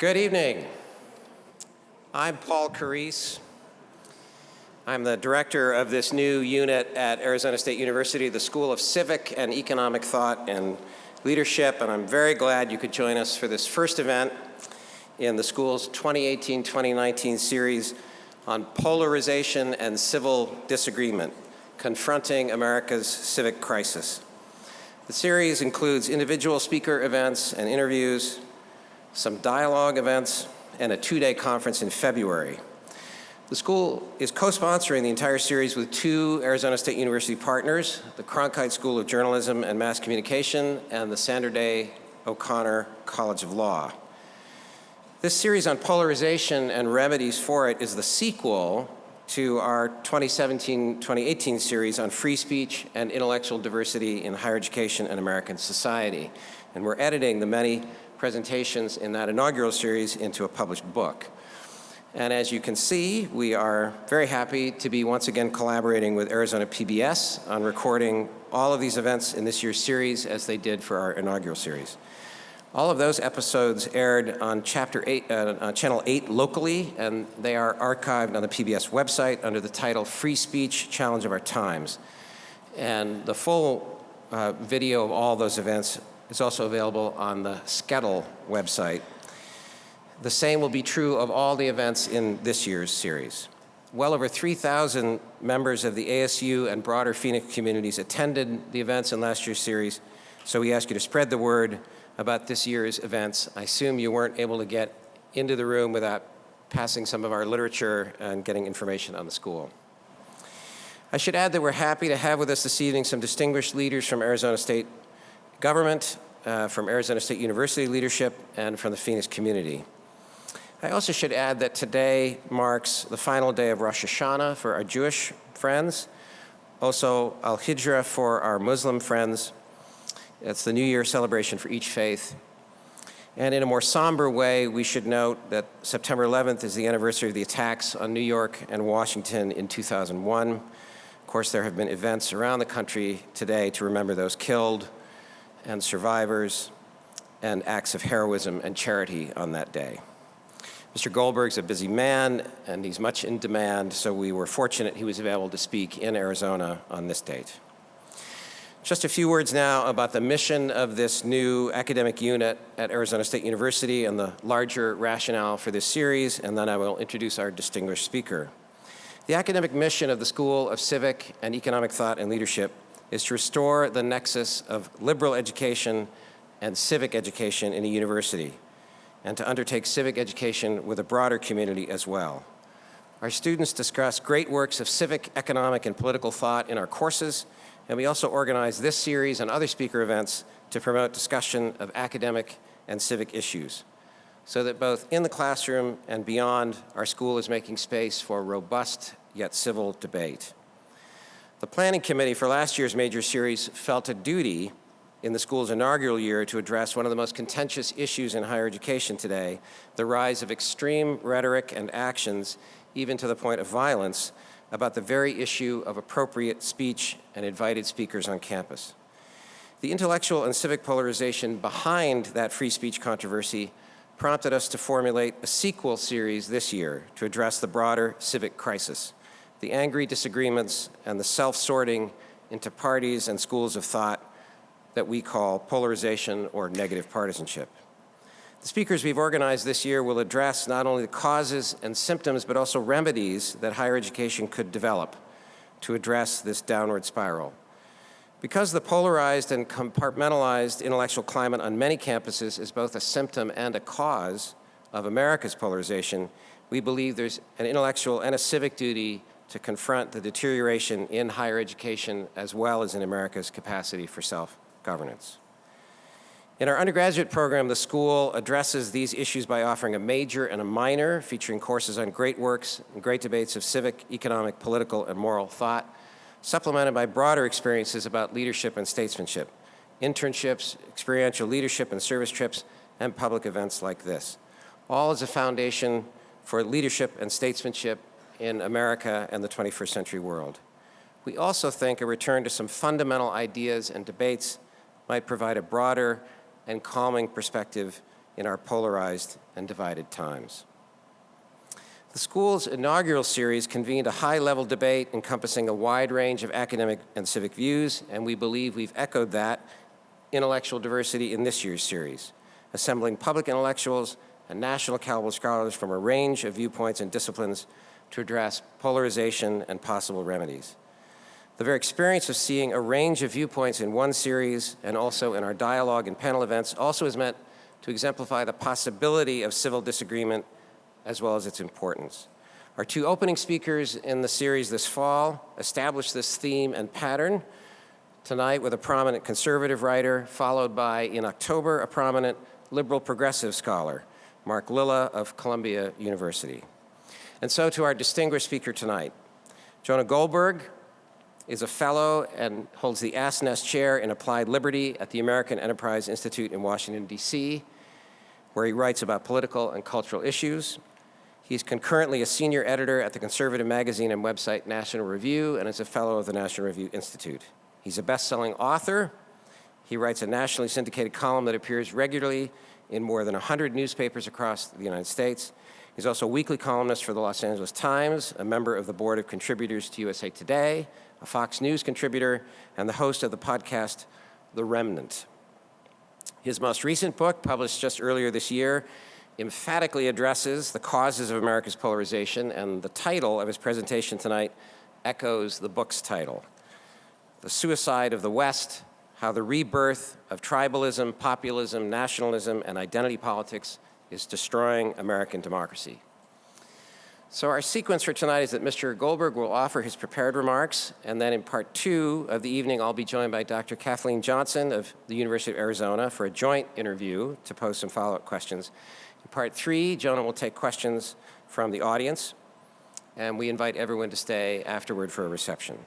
Good evening. I'm Paul Carisse. I'm the director of this new unit at Arizona State University, the School of Civic and Economic Thought and Leadership, and I'm very glad you could join us for this first event in the school's 2018-2019 series on Polarization and Civil Disagreement, Confronting America's Civic Crisis. The series includes individual speaker events and interviews, some dialogue events, and a two-day conference in February. The school is co-sponsoring the entire series with two Arizona State University partners, the Cronkite School of Journalism and Mass Communication and the Sandra Day O'Connor College of Law. This series on polarization and remedies for it is the sequel to our 2017-2018 series on free speech and intellectual diversity in higher education and American society. And we're editing the many presentations in that inaugural series into a published book. And as you can see, we are very happy to be once again collaborating with Arizona PBS on recording all of these events in this year's series as they did for our inaugural series. All of those episodes aired on Channel 8 locally, and they are archived on the PBS website under the title Free Speech, Challenge of Our Times. And the full video of all those events is also available on the SCETL website. The same will be true of all the events in this year's series. Well over 3,000 members of the ASU and broader Phoenix communities attended the events in last year's series, so we ask you to spread the word about this year's events. I assume you weren't able to get into the room without passing some of our literature and getting information on the school. I should add that we're happy to have with us this evening some distinguished leaders from Arizona State government, from Arizona State University leadership, and from the Phoenix community. I also should add that today marks the final day of Rosh Hashanah for our Jewish friends, also Al-Hijra for our Muslim friends. It's the New Year celebration for each faith. And in a more somber way, we should note that September 11th is the anniversary of the attacks on New York and Washington in 2001. Of course, there have been events around the country today to remember those killed and survivors and acts of heroism and charity on that day. Mr. Goldberg's a busy man, and he's much in demand, so we were fortunate he was available to speak in Arizona on this date. Just a few words now about the mission of this new academic unit at Arizona State University and the larger rationale for this series, and then I will introduce our distinguished speaker. The academic mission of the School of Civic and Economic Thought and Leadership is to restore the nexus of liberal education and civic education in a university, and to undertake civic education with a broader community as well. Our students discuss great works of civic, economic, and political thought in our courses, and we also organize this series and other speaker events to promote discussion of academic and civic issues, so that both in the classroom and beyond, our school is making space for robust yet civil debate. The planning committee for last year's major series felt a duty in the school's inaugural year to address one of the most contentious issues in higher education today, the rise of extreme rhetoric and actions, even to the point of violence, about the very issue of appropriate speech and invited speakers on campus. The intellectual and civic polarization behind that free speech controversy prompted us to formulate a sequel series this year to address the broader civic crisis, the angry disagreements and the self-sorting into parties and schools of thought that we call polarization or negative partisanship. The speakers we've organized this year will address not only the causes and symptoms, but also remedies that higher education could develop to address this downward spiral. Because the polarized and compartmentalized intellectual climate on many campuses is both a symptom and a cause of America's polarization, we believe there's an intellectual and a civic duty to confront the deterioration in higher education as well as in America's capacity for self-governance. In our undergraduate program, the school addresses these issues by offering a major and a minor, featuring courses on great works and great debates of civic, economic, political, and moral thought, supplemented by broader experiences about leadership and statesmanship, internships, experiential leadership and service trips, and public events like this, all as a foundation for leadership and statesmanship in America and the 21st century world. We also think a return to some fundamental ideas and debates might provide a broader and calming perspective in our polarized and divided times. The school's inaugural series convened a high-level debate encompassing a wide range of academic and civic views, and we believe we've echoed that intellectual diversity in this year's series, assembling public intellectuals and national caliber scholars from a range of viewpoints and disciplines to address polarization and possible remedies. The very experience of seeing a range of viewpoints in one series and also in our dialogue and panel events also is meant to exemplify the possibility of civil disagreement as well as its importance. Our two opening speakers in the series this fall established this theme and pattern, tonight with a prominent conservative writer, followed by, in October, a prominent liberal progressive scholar, Mark Lilla of Columbia University. And so to our distinguished speaker tonight. Jonah Goldberg is a fellow and holds the Ass Nest Chair in Applied Liberty at the American Enterprise Institute in Washington, D.C., where he writes about political and cultural issues. He's concurrently a senior editor at the conservative magazine and website National Review and is a fellow of the National Review Institute. He's a best-selling author. He writes a nationally syndicated column that appears regularly in more than 100 newspapers across the United States. He's also a weekly columnist for the Los Angeles Times, a member of the board of contributors to USA Today, a Fox News contributor, and the host of the podcast, The Remnant. His most recent book, published just earlier this year, emphatically addresses the causes of America's polarization, and the title of his presentation tonight echoes the book's title, The Suicide of the West: How the Rebirth of Tribalism, Populism, Nationalism, and Identity Politics is Destroying American Democracy. So our sequence for tonight is that Mr. Goldberg will offer his prepared remarks, and then in part two of the evening, I'll be joined by Dr. Kathleen Johnson of the University of Arizona for a joint interview to pose some follow-up questions. In part three, Jonah will take questions from the audience, and we invite everyone to stay afterward for a reception.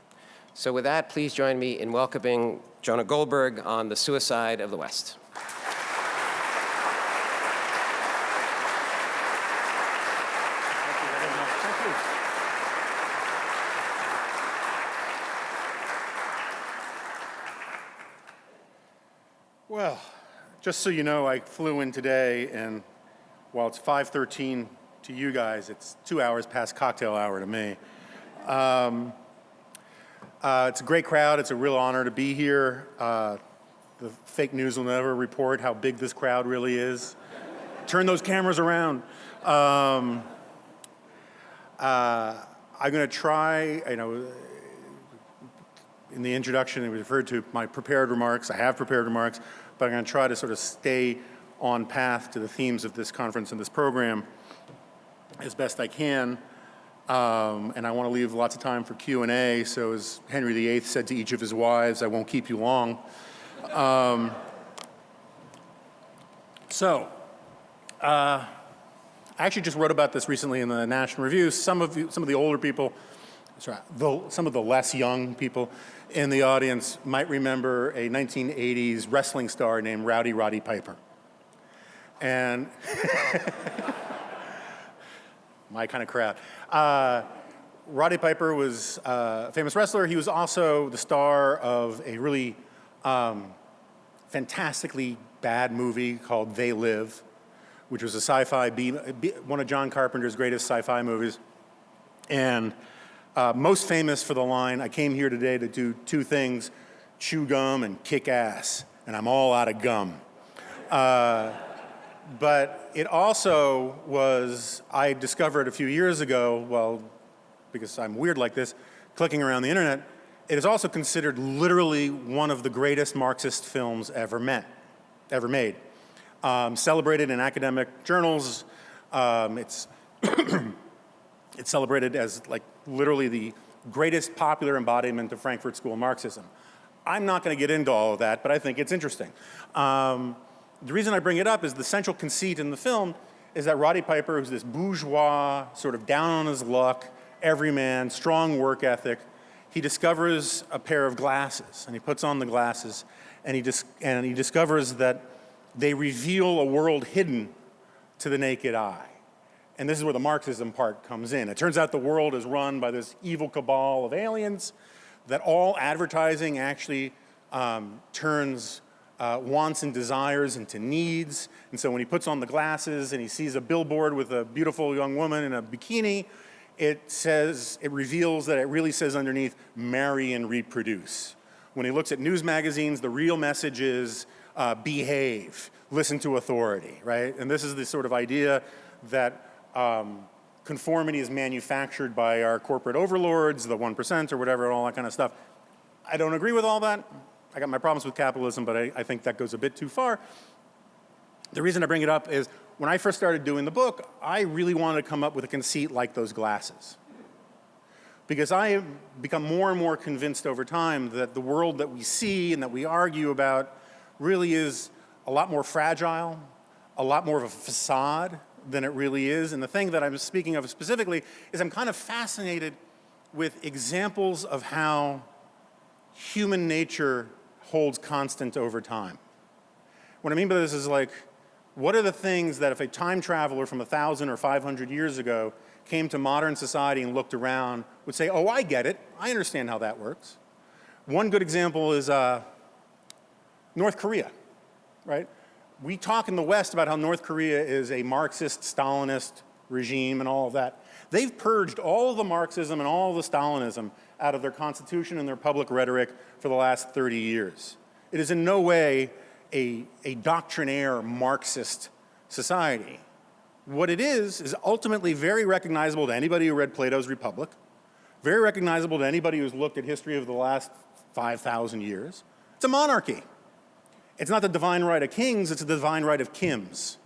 So with that, please join me in welcoming Jonah Goldberg on the suicide of the West. Well, just so you know, I flew in today, and while it's 5:13 to you guys, it's 2 hours past cocktail hour to me. It's a great crowd. It's a real honor to be here. The fake news will never report how big this crowd really is. Turn those cameras around. I'm going to try, in the introduction, it was referred to my prepared remarks. I have prepared remarks, but I'm going to try to sort of stay on path to the themes of this conference and this program as best I can. And I want to leave lots of time for Q&A, so as Henry VIII said to each of his wives, I won't keep you long. I actually just wrote about this recently in the National Review. Some of the older people, some of the less young people in the audience might remember a 1980s wrestling star named Rowdy Roddy Piper. And my kind of crowd. Roddy Piper was a famous wrestler. He was also the star of a really fantastically bad movie called They Live, which was a sci-fi, one of John Carpenter's greatest sci-fi movies. And most famous for the line, I came here today to do two things, chew gum and kick ass, and I'm all out of gum. But it also was, I discovered a few years ago, well, because I'm weird like this, clicking around the internet, it is also considered literally one of the greatest Marxist films ever made. Celebrated in academic journals. It's it's celebrated as like literally the greatest popular embodiment of Frankfurt School Marxism. I'm not going to get into all of that, but I think it's interesting. The reason I bring it up is the central conceit in the film is that Roddy Piper, who's this bourgeois, sort of down on his luck, everyman, strong work ethic, he discovers a pair of glasses, and he puts on the glasses, and he discovers that they reveal a world hidden to the naked eye. And this is where the Marxism part comes in. It turns out the world is run by this evil cabal of aliens, that all advertising actually turns wants and desires into needs. And so when he puts on the glasses and he sees a billboard with a beautiful young woman in a bikini, it reveals that it really says underneath, marry and reproduce. When he looks at news magazines, the real message is behave, listen to authority, right? And this is the sort of idea that conformity is manufactured by our corporate overlords, the 1% or whatever, and all that kind of stuff. I don't agree with all that. I got my problems with capitalism, but I think that goes a bit too far. The reason I bring it up is when I first started doing the book, I really wanted to come up with a conceit like those glasses. Because I have become more and more convinced over time that the world that we see and that we argue about really is a lot more fragile, a lot more of a facade than it really is. And the thing that I'm speaking of specifically is I'm kind of fascinated with examples of how human nature holds constant over time. What I mean by this is like, what are the things that if a time traveler from 1,000 or 500 years ago came to modern society and looked around would say, oh, I get it. I understand how that works. One good example is North Korea, right? We talk in the West about how North Korea is a Marxist, Stalinist regime and all of that. They've purged all of the Marxism and all of the Stalinism out of their constitution and their public rhetoric for the last 30 years. It is in no way a doctrinaire Marxist society. What it is ultimately very recognizable to anybody who read Plato's Republic, very recognizable to anybody who's looked at history of the last 5,000 years. It's a monarchy. It's not the divine right of kings, it's the divine right of Kims.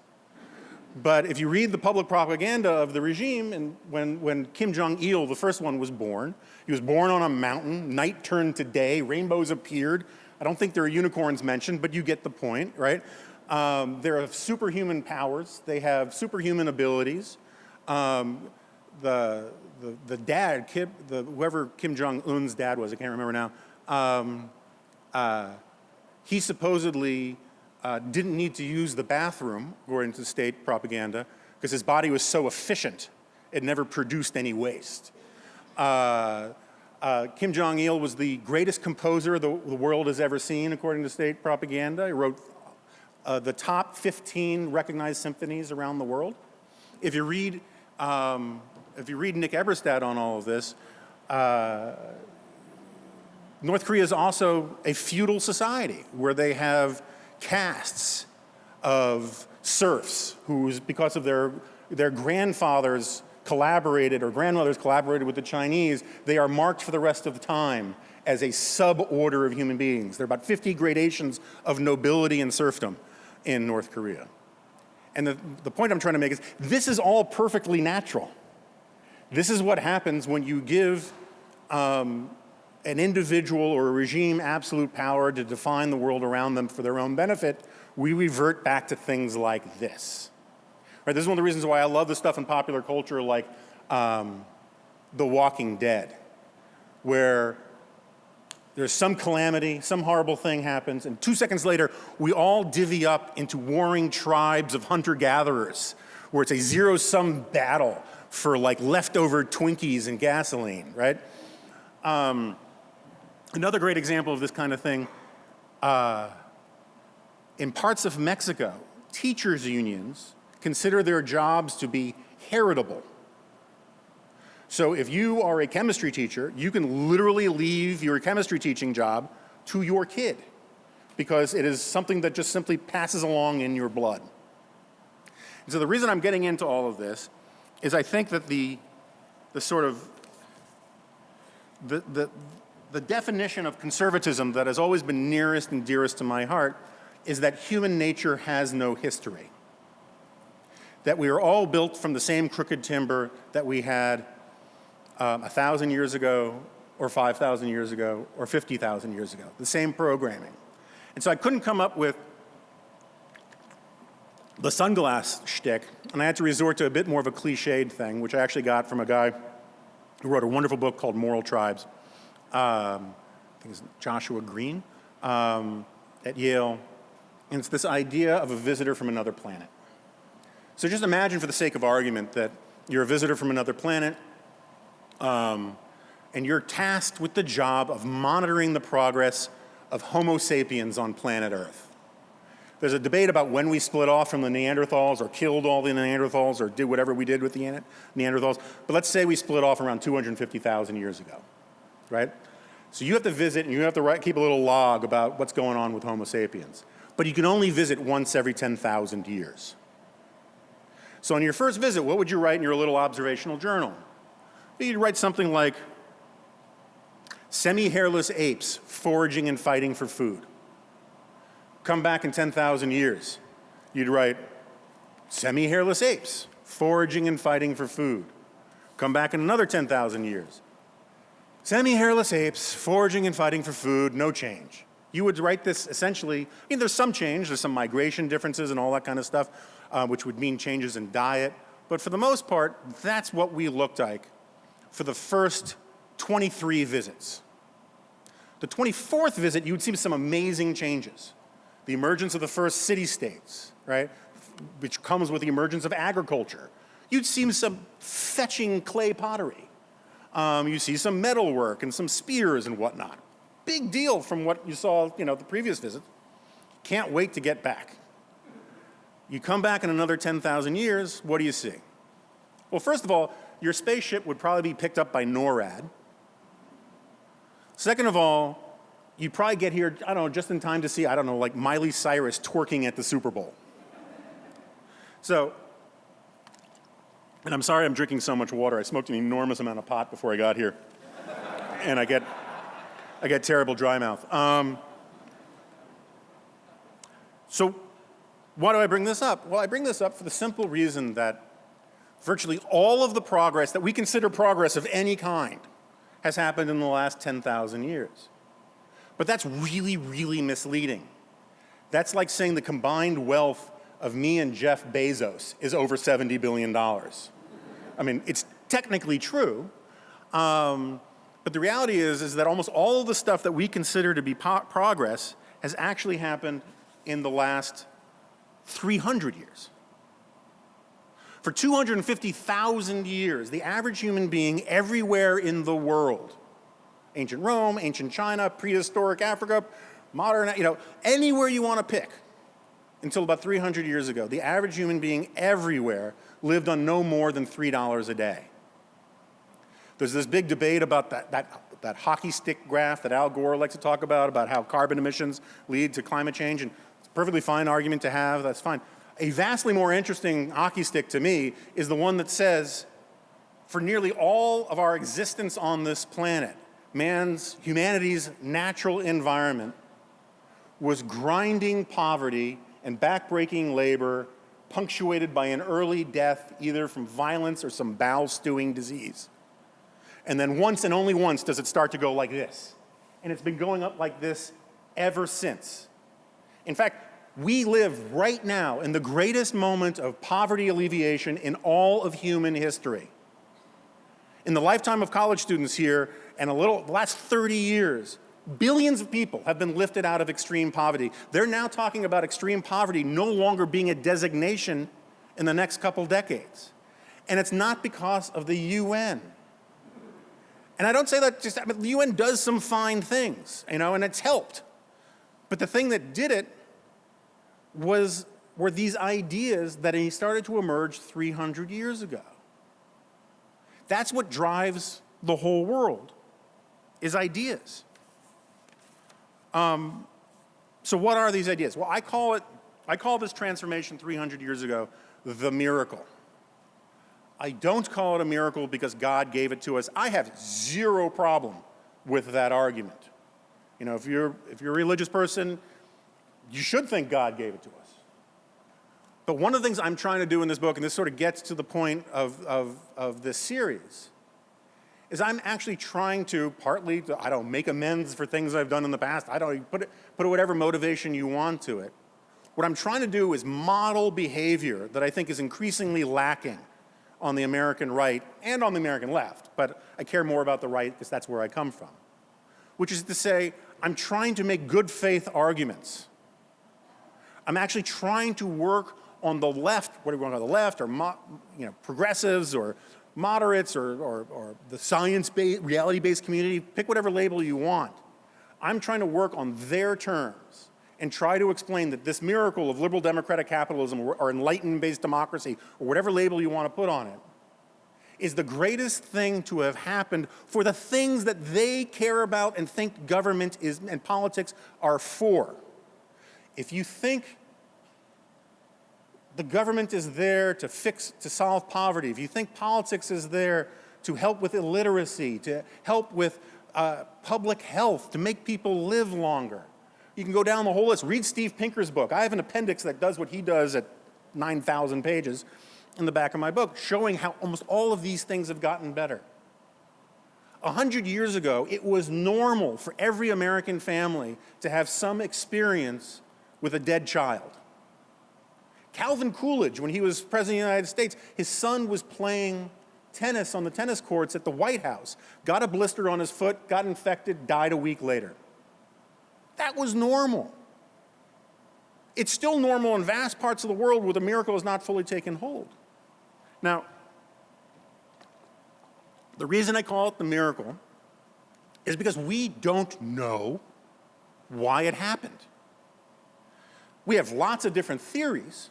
But if you read the public propaganda of the regime, and when Kim Jong-il, the first one, was born, he was born on a mountain, night turned to day, rainbows appeared. I don't think there are unicorns mentioned, but you get the point, right? They have superhuman powers. They have superhuman abilities. The dad, whoever Kim Jong-un's dad was, I can't remember now, he supposedly didn't need to use the bathroom, according to state propaganda, because his body was so efficient, it never produced any waste. Kim Jong-il was the greatest composer the world has ever seen, according to state propaganda. He wrote the top 15 recognized symphonies around the world. If you read Nick Eberstadt on all of this, North Korea is also a feudal society where they have castes of serfs who, because of their grandfathers collaborated or grandmothers collaborated with the Chinese, they are marked for the rest of the time as a sub-order of human beings. There are about 50 gradations of nobility and serfdom in North Korea. And the point I'm trying to make is this is all perfectly natural. This is what happens when you give an individual or a regime absolute power to define the world around them for their own benefit. We revert back to things like this. Right, this is one of the reasons why I love the stuff in popular culture like The Walking Dead, where there's some calamity, some horrible thing happens, and 2 seconds later, we all divvy up into warring tribes of hunter-gatherers, where it's a zero-sum battle for like leftover Twinkies and gasoline, right? Another great example of this kind of thing, in parts of Mexico, teachers' unions consider their jobs to be heritable. So if you are a chemistry teacher, you can literally leave your chemistry teaching job to your kid because it is something that just simply passes along in your blood. And so the reason I'm getting into all of this is I think that the definition of conservatism that has always been nearest and dearest to my heart is that human nature has no history. That we are all built from the same crooked timber that we had 1,000 years ago, or 5,000 years ago, or 50,000 years ago, the same programming. And so I couldn't come up with the sunglass shtick, and I had to resort to a bit more of a cliched thing, which I actually got from a guy who wrote a wonderful book called Moral Tribes. I think it's Joshua Green at Yale. And it's this idea of a visitor from another planet. So just imagine, for the sake of argument, that you're a visitor from another planet, and you're tasked with the job of monitoring the progress of Homo sapiens on planet Earth. There's a debate about when we split off from the Neanderthals or killed all the Neanderthals or did whatever we did with the Neanderthals. But let's say we split off around 250,000 years ago, right? So you have to visit and you have to keep a little log about what's going on with Homo sapiens. But you can only visit once every 10,000 years. So on your first visit, what would you write in your little observational journal? You'd write something like, semi-hairless apes foraging and fighting for food. Come back in 10,000 years, you'd write, semi-hairless apes foraging and fighting for food. Come back in another 10,000 years. Semi-hairless apes foraging and fighting for food, no change. You would write this essentially, there's some change, there's some migration differences and all that kind of stuff, which would mean changes in diet. But for the most part, that's what we looked like for the first 23 visits. The 24th visit, you would see some amazing changes. The emergence of the first city-states, right, which comes with the emergence of agriculture. You'd see some fetching clay pottery. You see some metalwork and some spears and whatnot. Big deal from what you saw, the previous visit. Can't wait to get back. You come back in another 10,000 years, what do you see? Well, first of all, your spaceship would probably be picked up by NORAD. Second of all, you'd probably get here, I don't know, just in time to see, like Miley Cyrus twerking at the Super Bowl. So, and I'm sorry I'm drinking so much water. I smoked an enormous amount of pot before I got here. And I get terrible dry mouth. So why do I bring this up? Well, I bring this up for the simple reason that virtually all of the progress that we consider progress of any kind has happened in the last 10,000 years. But that's really, really misleading. That's like saying the combined wealth of me and Jeff Bezos is over $70 billion. I mean, it's technically true, but the reality is that almost all of the stuff that we consider to be progress has actually happened in the last 300 years. For 250,000 years, the average human being everywhere in the world, ancient Rome, ancient China, prehistoric Africa, modern, anywhere you want to pick, until about 300 years ago, the average human being everywhere lived on no more than $3 a day. There's this big debate about that hockey stick graph that Al Gore likes to talk about how carbon emissions lead to climate change, and it's a perfectly fine argument to have, that's fine. A vastly more interesting hockey stick to me is the one that says, for nearly all of our existence on this planet, humanity's natural environment was grinding poverty and backbreaking labor, punctuated by an early death either from violence or some bowel-stewing disease. And then once and only once does it start to go like this. And it's been going up like this ever since. In fact, we live right now in the greatest moment of poverty alleviation in all of human history. In the lifetime of college students here, and the last 30 years, billions of people have been lifted out of extreme poverty. They're now talking about extreme poverty no longer being a designation in the next couple decades. And it's not because of the UN. And I don't say that the UN does some fine things, and it's helped. But the thing that did it were these ideas that started to emerge 300 years ago. That's what drives the whole world, is ideas. So what are these ideas? Well, I call this transformation 300 years ago the miracle. I don't call it a miracle because God gave it to us. I have zero problem with that argument. If you're a religious person, you should think God gave it to us. But one of the things I'm trying to do in this book, and this sort of gets to the point of this series, is I'm actually trying to partly, make amends for things I've done in the past. Put whatever motivation you want to it. What I'm trying to do is model behavior that I think is increasingly lacking on the American right and on the American left, but I care more about the right because that's where I come from, which is to say, I'm trying to make good faith arguments. I'm actually trying to work on the left, what do we want on the left, or progressives, or moderates, or the science-based, reality-based community, pick whatever label you want. I'm trying to work on their terms and try to explain that this miracle of liberal democratic capitalism or enlightenment-based democracy, or whatever label you want to put on it, is the greatest thing to have happened for the things that they care about and think government is and politics are for. If you think the government is there to solve poverty, if you think politics is there to help with illiteracy, to help with public health, to make people live longer, you can go down the whole list. Read Steve Pinker's book. I have an appendix that does what he does at 9,000 pages in the back of my book, showing how almost all of these things have gotten better. 100 years ago, it was normal for every American family to have some experience with a dead child. Calvin Coolidge, when he was president of the United States, his son was playing tennis on the tennis courts at the White House, got a blister on his foot, got infected, died a week later. That was normal. It's still normal in vast parts of the world where the miracle has not fully taken hold. Now, the reason I call it the miracle is because we don't know why it happened. We have lots of different theories.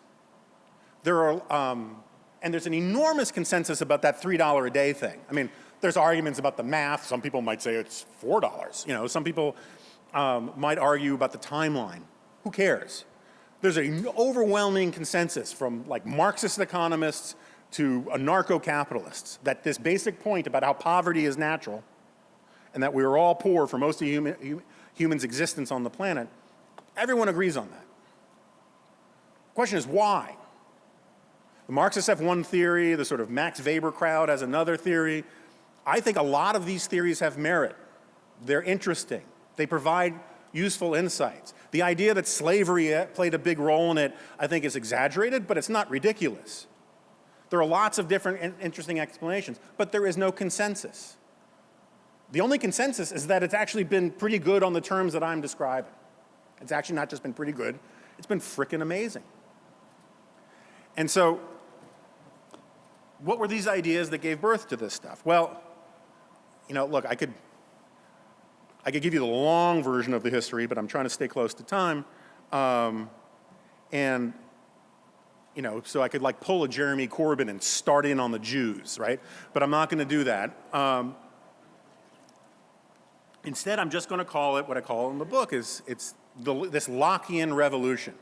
And there's an enormous consensus about that $3 a day thing. I mean, there's arguments about the math. Some people might say it's $4. You know, some people might argue about the timeline. Who cares? There's an overwhelming consensus from like Marxist economists to anarcho-capitalists that this basic point about how poverty is natural and that we are all poor for most of humans' existence on the planet, everyone agrees on that. The question is why? The Marxists have one theory, the sort of Max Weber crowd has another theory. I think a lot of these theories have merit. They're interesting. They provide useful insights. The idea that slavery played a big role in it, I think, is exaggerated, but it's not ridiculous. There are lots of different interesting explanations, but there is no consensus. The only consensus is that it's actually been pretty good on the terms that I'm describing. It's actually not just been pretty good, it's been frickin' amazing. And so, what were these ideas that gave birth to this stuff? Well, you know, look, I could give you the long version of the history, but I'm trying to stay close to time. And, you know, so I could like pull a Jeremy Corbyn and start in on the Jews, right? But I'm not going to do that. Instead, I'm just going to call it what I call in the book is this Lockean revolution.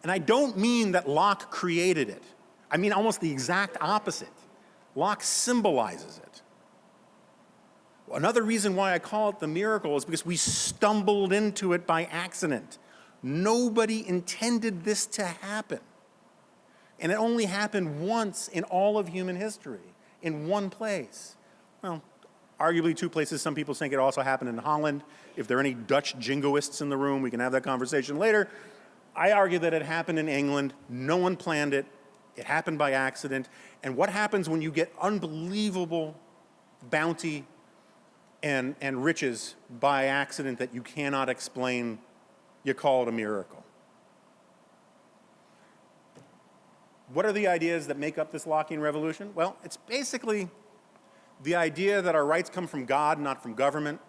And I don't mean that Locke created it. I mean almost the exact opposite. Locke symbolizes it. Another reason why I call it the miracle is because we stumbled into it by accident. Nobody intended this to happen. And it only happened once in all of human history, in one place. Well, arguably two places. Some people think it also happened in Holland. If there are any Dutch jingoists in the room, we can have that conversation later. I argue that it happened in England. No one planned it. It happened by accident. And what happens when you get unbelievable bounty and riches by accident that you cannot explain? You call it a miracle. What are the ideas that make up this Lockean revolution? Well, it's basically the idea that our rights come from God, not from government,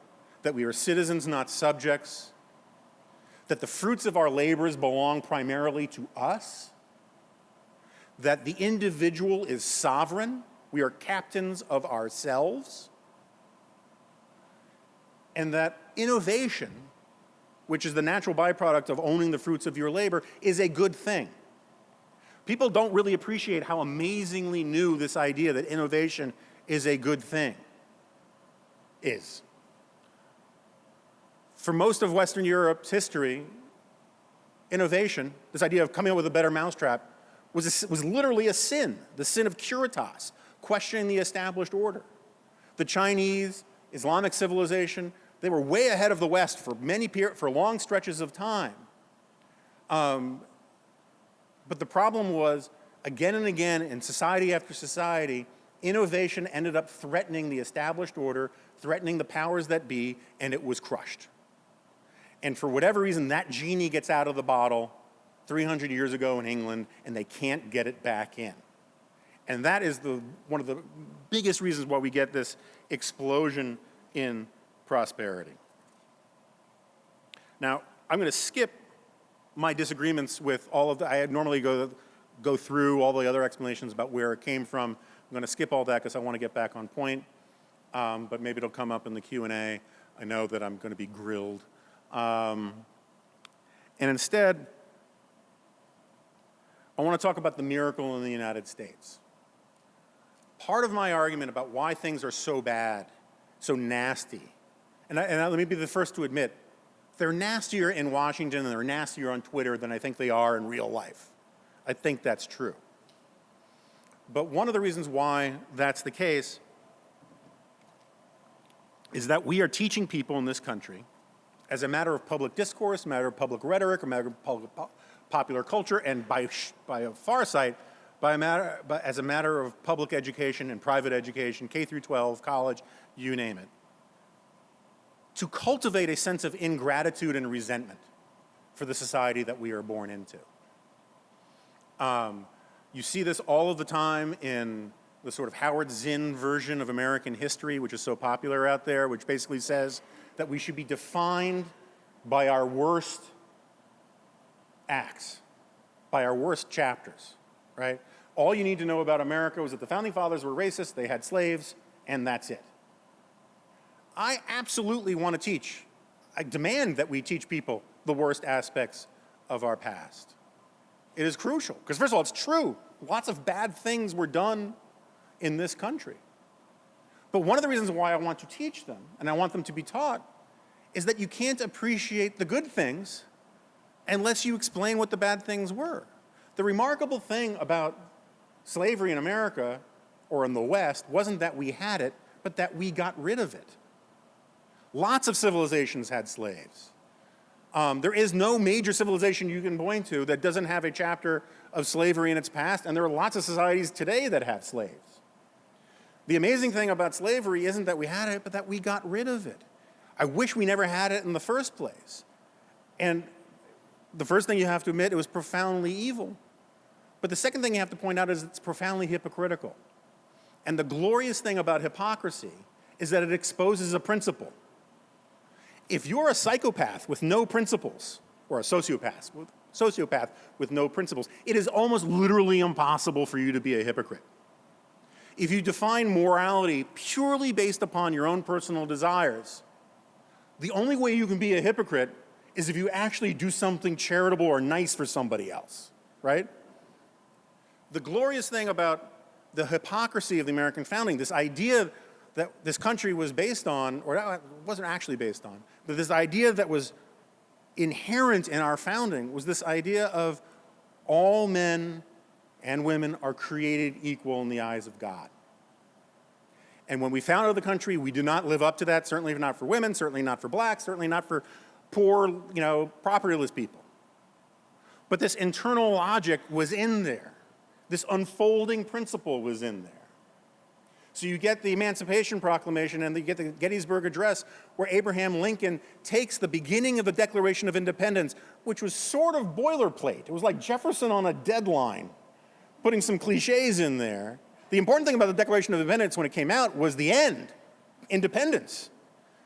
that we are citizens, not subjects, that the fruits of our labors belong primarily to us, that the individual is sovereign, we are captains of ourselves, and that innovation, which is the natural byproduct of owning the fruits of your labor, is a good thing. People don't really appreciate how amazingly new this idea that innovation is a good thing is. For most of Western Europe's history, innovation, this idea of coming up with a better mousetrap, was literally a sin, the sin of curitas, questioning the established order. The Chinese, Islamic civilization, they were way ahead of the West for long stretches of time. But the problem was, again and again, in society after society, innovation ended up threatening the established order, threatening the powers that be, and it was crushed. And for whatever reason, that genie gets out of the bottle 300 years ago in England, and they can't get it back in. And that is one of the biggest reasons why we get this explosion in prosperity. Now, I'm going to skip my disagreements with all of the, I normally go through all the other explanations about where it came from. I'm going to skip all that because I want to get back on point, but maybe it'll come up in the Q&A. I know that I'm going to be grilled. And instead, I want to talk about the miracle in the United States. Part of my argument about why things are so bad, so nasty, and let me be the first to admit, they're nastier in Washington and they're nastier on Twitter than I think they are in real life. I think that's true. But one of the reasons why that's the case is that we are teaching people in this country, as a matter of public discourse, a matter of public rhetoric, a matter of popular culture, and by a far sight, as a matter of public education and private education, K through 12, college, you name it, to cultivate a sense of ingratitude and resentment for the society that we are born into. You see this all of the time in the sort of Howard Zinn version of American history, which is so popular out there, which basically says that we should be defined by our worst acts, by our worst chapters, right? All you need to know about America was that the Founding Fathers were racist, they had slaves, and that's it. I absolutely want to teach, I demand that we teach people the worst aspects of our past. It is crucial, because first of all, it's true. Lots of bad things were done in this country. But one of the reasons why I want to teach them, and I want them to be taught, is that you can't appreciate the good things unless you explain what the bad things were. The remarkable thing about slavery in America, or in the West, wasn't that we had it, but that we got rid of it. Lots of civilizations had slaves. There is no major civilization you can point to that doesn't have a chapter of slavery in its past, and there are lots of societies today that have slaves. The amazing thing about slavery isn't that we had it, but that we got rid of it. I wish we never had it in the first place. And the first thing you have to admit, it was profoundly evil. But the second thing you have to point out is it's profoundly hypocritical. And the glorious thing about hypocrisy is that it exposes a principle. If you're a psychopath with no principles, or a sociopath with no principles, it is almost literally impossible for you to be a hypocrite. If you define morality purely based upon your own personal desires, the only way you can be a hypocrite is if you actually do something charitable or nice for somebody else, right? The glorious thing about the hypocrisy of the American founding, this idea that this country was based on, or it wasn't actually based on, but this idea that was inherent in our founding was this idea of all men and women are created equal in the eyes of God. And when we founded the country, we did not live up to that, certainly not for women, certainly not for blacks, certainly not for poor, propertyless people. But this internal logic was in there. This unfolding principle was in there. So you get the Emancipation Proclamation and you get the Gettysburg Address, where Abraham Lincoln takes the beginning of the Declaration of Independence, which was sort of boilerplate. It was like Jefferson on a deadline, putting some cliches in there. The important thing about the Declaration of Independence when it came out was the end, independence.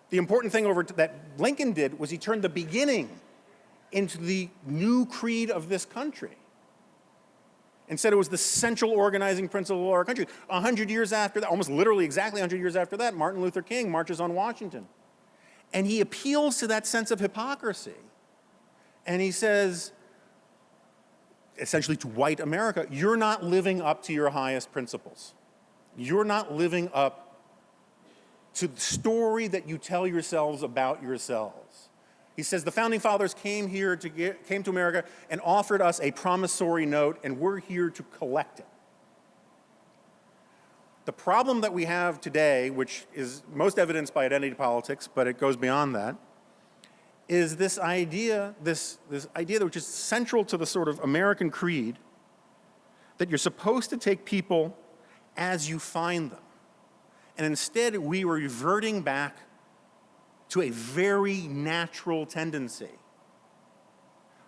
The important thing that Lincoln did was he turned the beginning into the new creed of this country. And said it was the central organizing principle of our country. 100 years after that, almost literally exactly 100 years after that, Martin Luther King marches on Washington. And he appeals to that sense of hypocrisy. And he says, essentially to white America, you're not living up to your highest principles. You're not living up to the story that you tell yourselves about yourselves. He says the Founding Fathers came to America and offered us a promissory note, and we're here to collect it. The problem that we have today, which is most evidenced by identity politics, but it goes beyond that, is this idea which is central to the sort of American creed, that you're supposed to take people as you find them. And instead, we were reverting back to a very natural tendency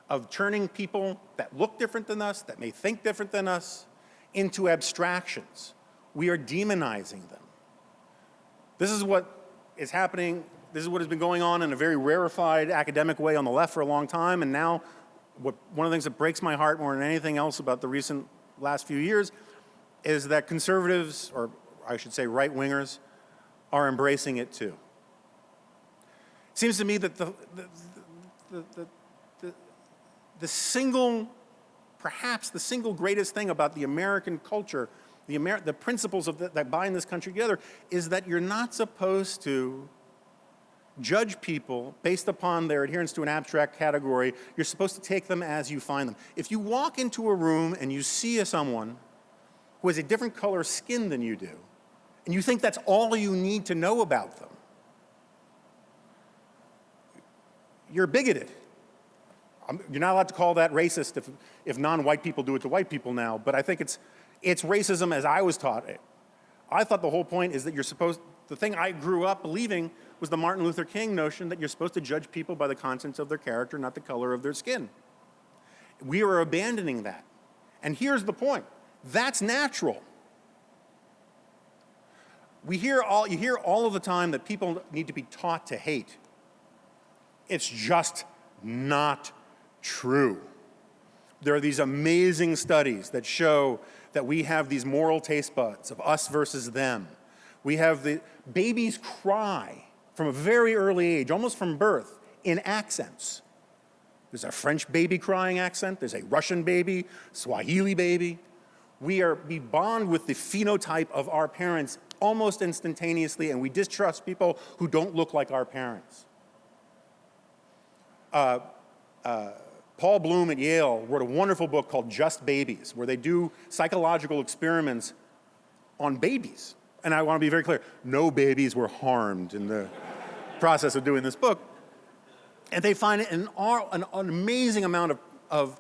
of turning people that look different than us, that may think different than us, into abstractions. We are demonizing them. This is what is happening. This is what has been going on in a very rarefied academic way on the left for a long time, and now one of the things that breaks my heart more than anything else about the last few years is that conservatives, or I should say right-wingers, are embracing it too. It seems to me that perhaps the single greatest thing about the American culture, the principles that bind this country together, is that you're not supposed to judge people based upon their adherence to an abstract category. You're supposed to take them as you find them. If you walk into a room and you see someone who has a different color skin than you do, and you think that's all you need to know about them, you're bigoted. You're not allowed to call that racist if non-white people do it to white people now, but I think it's racism as I was taught it. I thought the whole point is that the thing I grew up believing was the Martin Luther King notion that you're supposed to judge people by the contents of their character, not the color of their skin. We are abandoning that. And here's the point. That's natural. You hear all of the time that people need to be taught to hate. It's just not true. There are these amazing studies that show that we have these moral taste buds of us versus them. We have the babies cry from a very early age, almost from birth, in accents. There's a French baby crying accent, there's a Russian baby, Swahili baby. We bond with the phenotype of our parents almost instantaneously, and we distrust people who don't look like our parents. Paul Bloom at Yale wrote a wonderful book called Just Babies, where they do psychological experiments on babies. And I want to be very clear, no babies were harmed in the process of doing this book. And they find an amazing amount of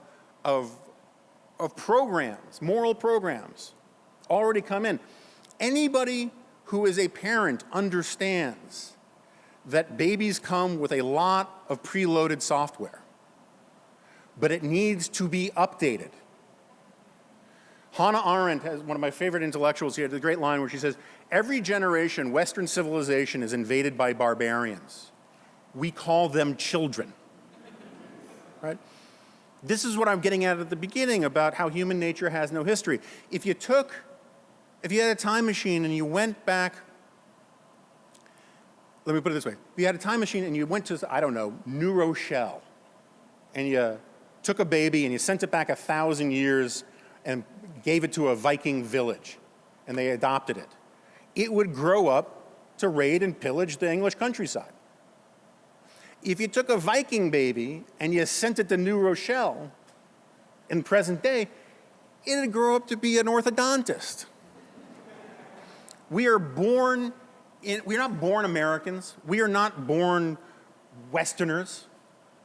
programs, moral programs, already come in. Anybody who is a parent understands that babies come with a lot of preloaded software, but it needs to be updated. Hannah Arendt has one of my favorite intellectuals. She had a great line where she says, every generation, Western civilization is invaded by barbarians. We call them children, right? This is what I'm getting at the beginning about how human nature has no history. If you had a time machine and you went back, let me put it this way. If you had a time machine and you went to, I don't know, New Rochelle, and you took a baby and you sent it back 1,000 years and gave it to a Viking village, and they adopted it, it would grow up to raid and pillage the English countryside. If you took a Viking baby and you sent it to New Rochelle in present day, it'd grow up to be an orthodontist. We're not born Americans. We are not born Westerners.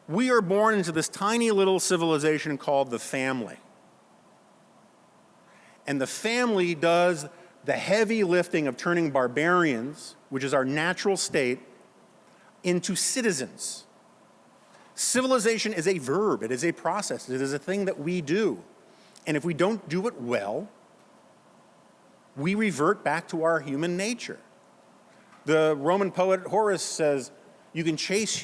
We are born into this tiny little civilization called the family. And the family does the heavy lifting of turning barbarians, which is our natural state, into citizens. Civilization is a verb. It is a process. It is a thing that we do. And if we don't do it well, we revert back to our human nature. The Roman poet Horace says, you can chase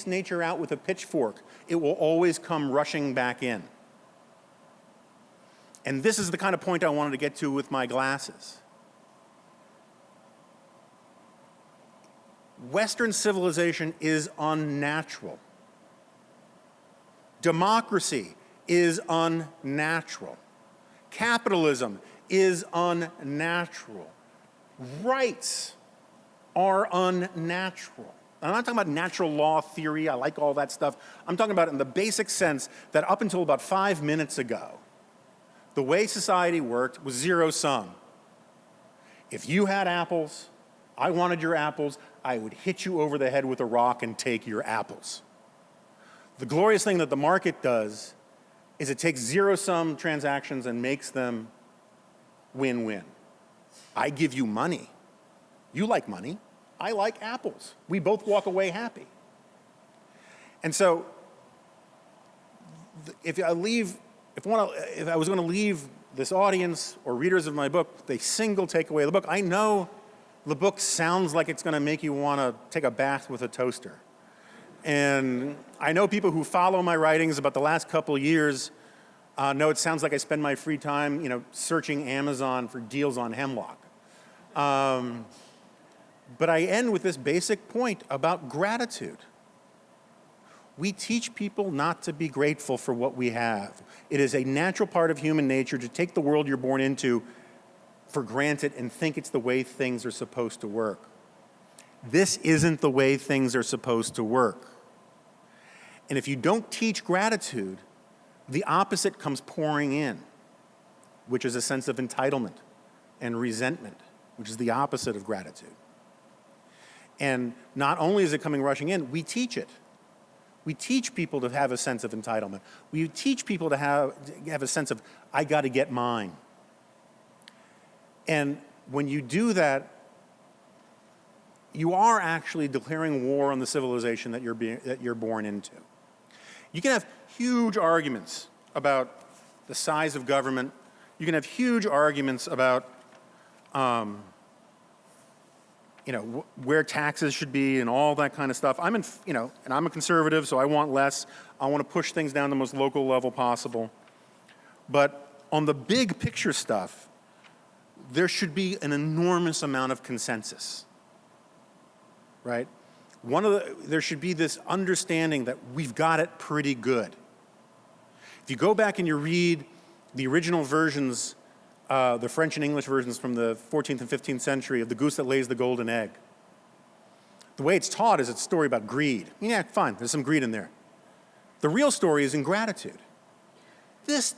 nature out with a pitchfork. It will always come rushing back in. And this is the kind of point I wanted to get to with my glasses. Western civilization is unnatural. Democracy is unnatural. Capitalism is unnatural. Rights are unnatural. I'm not talking about natural law theory. I like all that stuff. I'm talking about it in the basic sense that up until about 5 minutes ago, the way society worked was zero sum. If you had apples, I wanted your apples, I would hit you over the head with a rock and take your apples. The glorious thing that the market does is it takes zero-sum transactions and makes them win-win. I give you money. You like money. I like apples. We both walk away happy. And so if I was going to leave this audience or readers of my book the single takeaway of the book, I know the book sounds like it's going to make you want to take a bath with a toaster. And I know people who follow my writings about the last couple years know it sounds like I spend my free time, searching Amazon for deals on hemlock. But I end with this basic point about gratitude. We teach people not to be grateful for what we have. It is a natural part of human nature to take the world you're born into for granted and think it's the way things are supposed to work. This isn't the way things are supposed to work. And if you don't teach gratitude, the opposite comes pouring in, which is a sense of entitlement and resentment, which is the opposite of gratitude. And not only is it coming rushing in, we teach it. We teach people to have a sense of entitlement. We teach people to have a sense of, I got to get mine. And when you do that, you are actually declaring war on the civilization that you're born into. You can have huge arguments about the size of government. You can have huge arguments about where taxes should be and all that kind of stuff. And I'm a conservative, so I want less. I want to push things down to the most local level possible. But on the big picture stuff, there should be an enormous amount of consensus, right? There should be this understanding that we've got it pretty good. If you go back and you read the original versions, the French and English versions from the 14th and 15th century of The Goose That Lays the Golden Egg, the way it's taught is it's a story about greed. Yeah, fine, there's some greed in there. The real story is ingratitude. This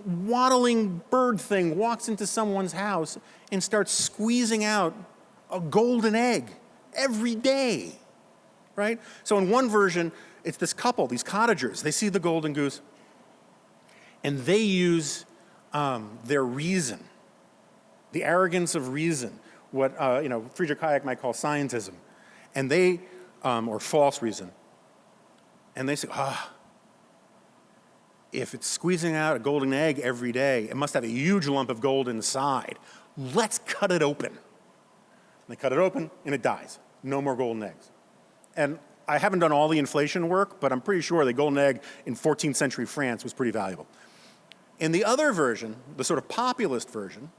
waddling bird thing walks into someone's house and starts squeezing out a golden egg every day, right? So in one version, it's this couple, these cottagers, they see the golden goose, and they use their reason, the arrogance of reason, what Friedrich Hayek might call scientism, and they, or false reason, and they say, if it's squeezing out a golden egg every day, it must have a huge lump of gold inside. Let's cut it open. And they cut it open, and it dies. No more golden eggs. And I haven't done all the inflation work, but I'm pretty sure the golden egg in 14th century France was pretty valuable. In the other version, the sort of populist version,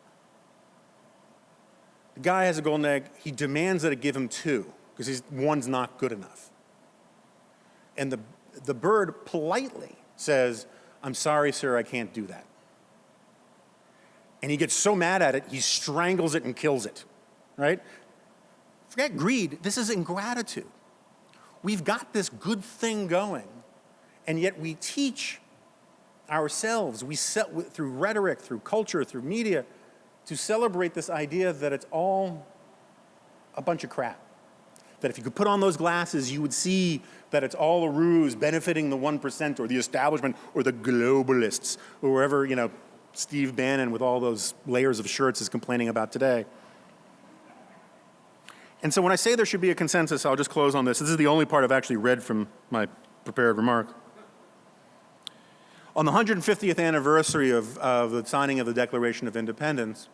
the guy has a golden egg. He demands that it give him two, because one's not good enough. And the bird politely says, I'm sorry, sir, I can't do that. And he gets so mad at it, he strangles it and kills it, right? Forget greed, this is ingratitude. We've got this good thing going, and yet we teach ourselves, through rhetoric, through culture, through media, to celebrate this idea that it's all a bunch of crap. That if you could put on those glasses, you would see that it's all a ruse benefiting the 1% or the establishment or the globalists or wherever, Steve Bannon with all those layers of shirts is complaining about today. And so when I say there should be a consensus, I'll just close on this. This is the only part I've actually read from my prepared remark. On the 150th anniversary of the signing of the Declaration of Independence,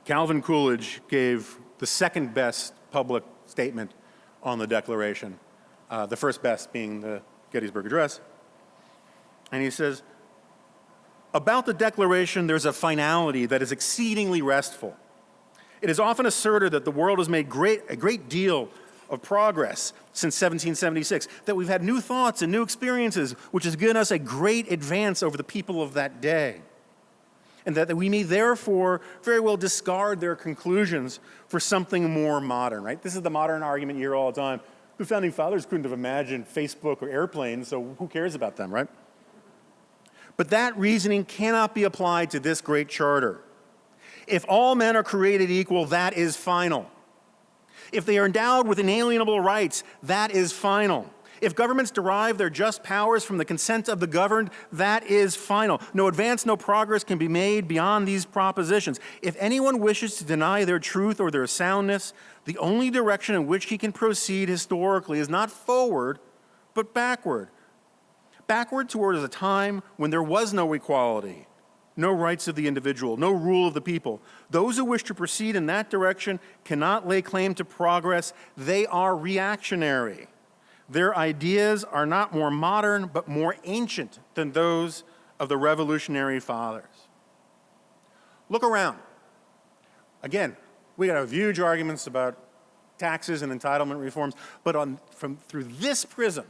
Calvin Coolidge gave the second best public statement on the Declaration, the first best being the Gettysburg Address. And he says, about the Declaration, there's a finality that is exceedingly restful. It is often asserted that the world has made a great deal of progress since 1776, that we've had new thoughts and new experiences, which has given us a great advance over the people of that day. And that we may therefore very well discard their conclusions for something more modern, right? This is the modern argument you hear all the time. The founding fathers couldn't have imagined Facebook or airplanes, so who cares about them, right? But that reasoning cannot be applied to this great charter. If all men are created equal, that is final. If they are endowed with inalienable rights, that is final. If governments derive their just powers from the consent of the governed, that is final. No advance, no progress can be made beyond these propositions. If anyone wishes to deny their truth or their soundness, the only direction in which he can proceed historically is not forward, but backward. Backward towards a time when there was no equality, no rights of the individual, no rule of the people. Those who wish to proceed in that direction cannot lay claim to progress. They are reactionary. Their ideas are not more modern, but more ancient than those of the revolutionary fathers. Look around. Again, we have huge arguments about taxes and entitlement reforms, but through this prism,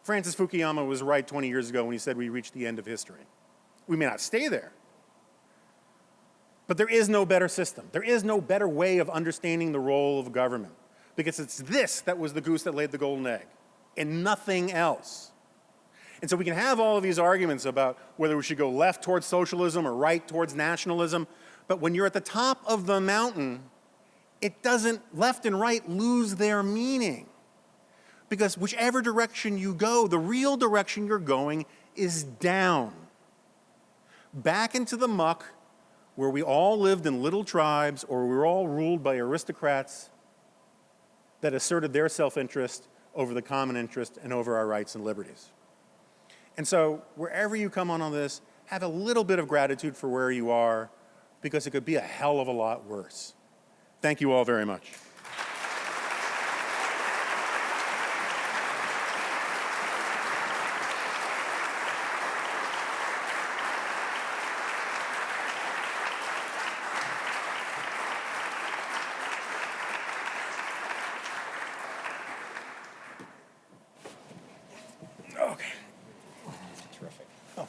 Francis Fukuyama was right 20 years ago when he said we reached the end of history. We may not stay there, but there is no better system. There is no better way of understanding the role of government, because it's this that was the goose that laid the golden egg, and nothing else. And so we can have all of these arguments about whether we should go left towards socialism or right towards nationalism, but when you're at the top of the mountain, it doesn't, left and right lose their meaning. Because whichever direction you go, the real direction you're going is down. Back into the muck where we all lived in little tribes or we were all ruled by aristocrats that asserted their self-interest over the common interest and over our rights and liberties. And so wherever you come on this, have a little bit of gratitude for where you are, because it could be a hell of a lot worse. Thank you all very much.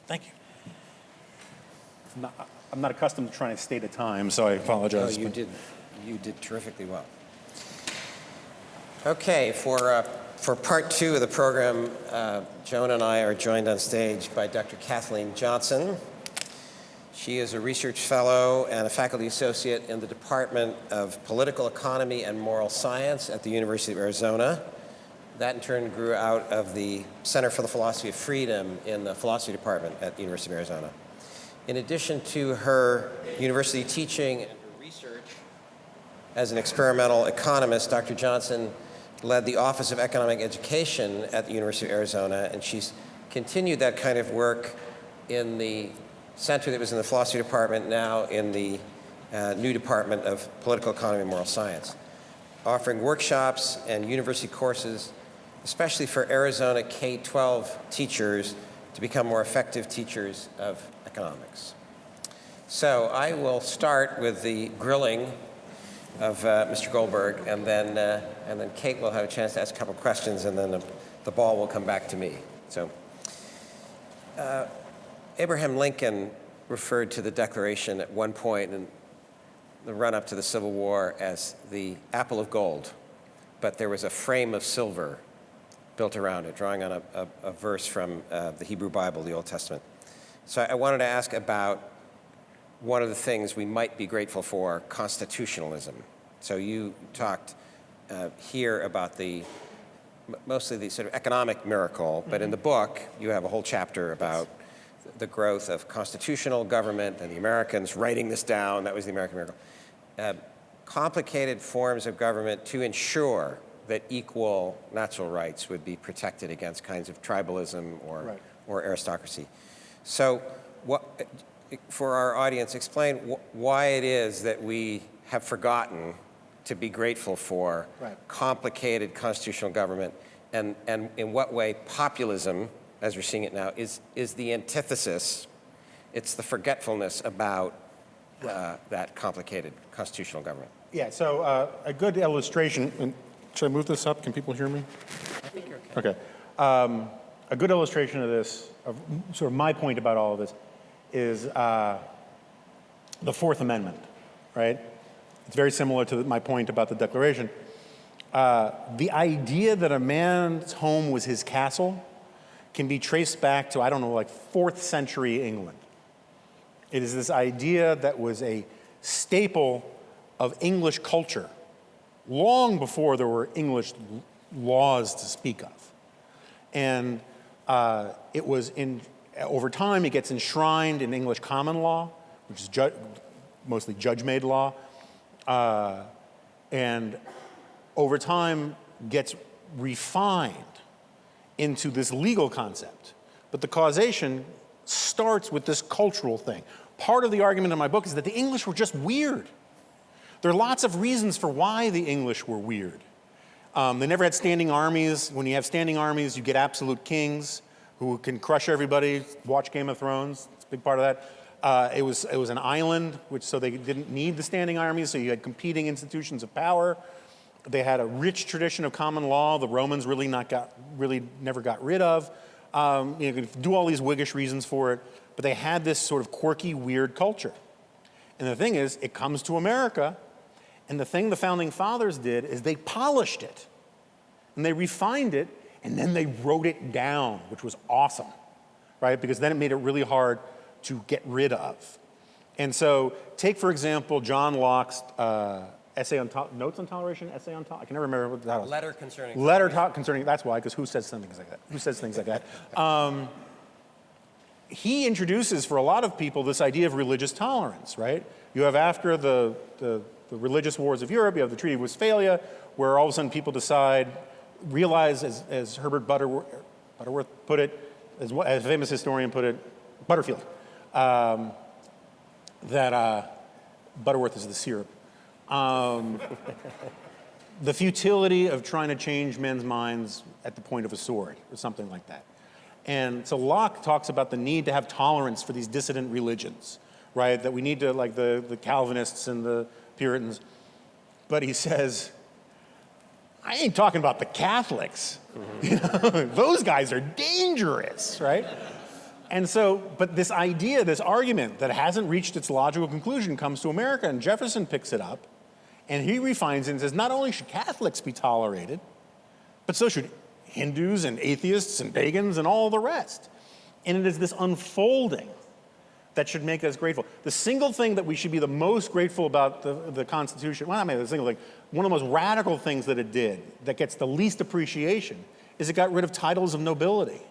Thank you. I'm not accustomed to trying to state a time, so I apologize. No, you did terrifically well. Okay, for part two of the program, Joan and I are joined on stage by Dr. Kathleen Johnson. She is a research fellow and a faculty associate in the Department of Political Economy and Moral Science at the University of Arizona. That in turn grew out of the Center for the Philosophy of Freedom in the philosophy department at the University of Arizona. In addition to her university teaching and her research as an experimental economist, Dr. Johnson led the Office of Economic Education at the University of Arizona, and she's continued that kind of work in the center that was in the philosophy department, now in the new Department of Political Economy and Moral Science, offering workshops and university courses, especially for Arizona K-12 teachers to become more effective teachers of economics. So I will start with the grilling of Mr. Goldberg, and then Kate will have a chance to ask a couple questions, and then the ball will come back to me. So Abraham Lincoln referred to the Declaration at one point in the run-up to the Civil War as the apple of gold, but there was a frame of silver built around it, drawing on a verse from the Hebrew Bible, the Old Testament. So I wanted to ask about one of the things we might be grateful for, constitutionalism. So you talked here about mostly the sort of economic miracle, but in the book you have a whole chapter about the growth of constitutional government and the Americans writing this down. That was the American miracle. Complicated forms of government to ensure that equal natural rights would be protected against kinds of tribalism or aristocracy. So for our audience, explain why it is that we have forgotten to be grateful for complicated constitutional government, and in what way populism, as we're seeing it now, is the antithesis. It's the forgetfulness about that complicated constitutional government. Yeah, so a good illustration, and should I move this up? Can people hear me? I think you're okay. Okay. A good illustration of this, of sort of my point about all of this, is the Fourth Amendment, right? It's very similar to my point about the Declaration. The idea that a man's home was his castle can be traced back to, 4th century England. It is this idea that was a staple of English culture long before there were English laws to speak of. And it was over time, it gets enshrined in English common law, which is mostly judge-made law, and over time gets refined into this legal concept. But the causation starts with this cultural thing. Part of the argument in my book is that the English were just weird. There are lots of reasons for why the English were weird. They never had standing armies. When you have standing armies, you get absolute kings who can crush everybody. Watch Game of Thrones, it's a big part of that. It was an island, so they didn't need the standing armies, so you had competing institutions of power. They had a rich tradition of common law the Romans really never got rid of. You could do all these Whiggish reasons for it, but they had this sort of quirky, weird culture. And the thing is, it comes to America, and the thing the Founding Fathers did is they polished it, and they refined it, and then they wrote it down, which was awesome, right? Because then it made it really hard to get rid of. And so, take, for example, John Locke's essay on Notes on Toleration, essay on I can never remember what that was. Letter concerning. Concerning, that's why, because who says things like that? Who says things like that? He introduces, for a lot of people, this idea of religious tolerance, right? You have, after the religious wars of Europe, you have the Treaty of Westphalia, where all of a sudden people realize, as Herbert Butterworth put it, as a famous historian put it, Butterfield, that Butterworth is the syrup. The futility of trying to change men's minds at the point of a sword, or something like that. And so Locke talks about the need to have tolerance for these dissident religions, right? That we need to, like the Calvinists and the Puritans. But he says, I ain't talking about the Catholics. Mm-hmm. Those guys are dangerous, right? And so, but this idea, this argument that hasn't reached its logical conclusion comes to America, and Jefferson picks it up, and he refines it and says, not only should Catholics be tolerated, but so should Hindus and atheists and pagans and all the rest. And it is this unfolding that should make us grateful. The single thing that we should be the most grateful about the Constitution, well, I mean, the single thing, one of the most radical things that it did that gets the least appreciation is it got rid of titles of nobility.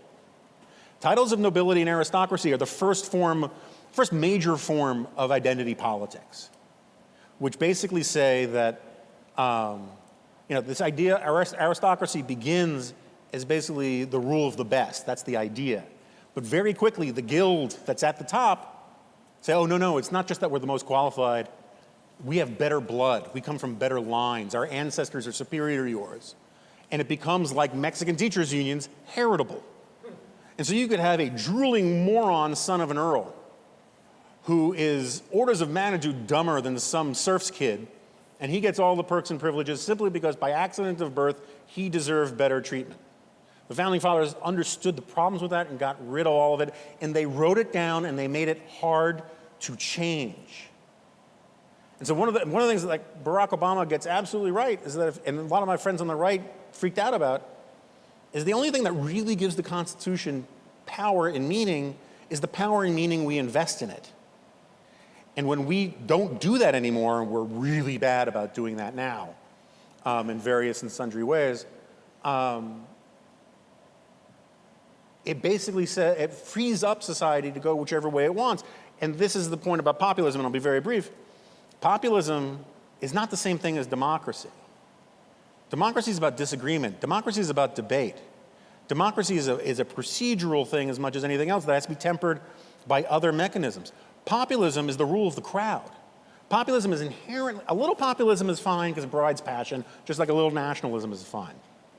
Titles of nobility and aristocracy are the first major form of identity politics, which basically say that, this idea, aristocracy begins as basically the rule of the best. That's the idea. But very quickly, the guild that's at the top say, oh, no, it's not just that we're the most qualified. We have better blood. We come from better lines. Our ancestors are superior to yours. And it becomes, like Mexican teachers' unions, heritable. And so you could have a drooling moron son of an earl who is orders of magnitude dumber than some serf's kid, and he gets all the perks and privileges simply because by accident of birth, he deserved better treatment. The Founding Fathers understood the problems with that and got rid of all of it, and they wrote it down and they made it hard to change. And so one of the things that, like, Barack Obama gets absolutely right is that, and a lot of my friends on the right freaked out about, is the only thing that really gives the Constitution power and meaning is the power and meaning we invest in it. And when we don't do that anymore, and we're really bad about doing that now, in various and sundry ways, it basically it frees up society to go whichever way it wants. And this is the point about populism, and I'll be very brief. Populism is not the same thing as democracy. Democracy is about disagreement. Democracy is about debate. Democracy is a procedural thing as much as anything else that has to be tempered by other mechanisms. Populism is the rule of the crowd. Populism is inherently, a little populism is fine because it provides passion, just like a little nationalism is fine.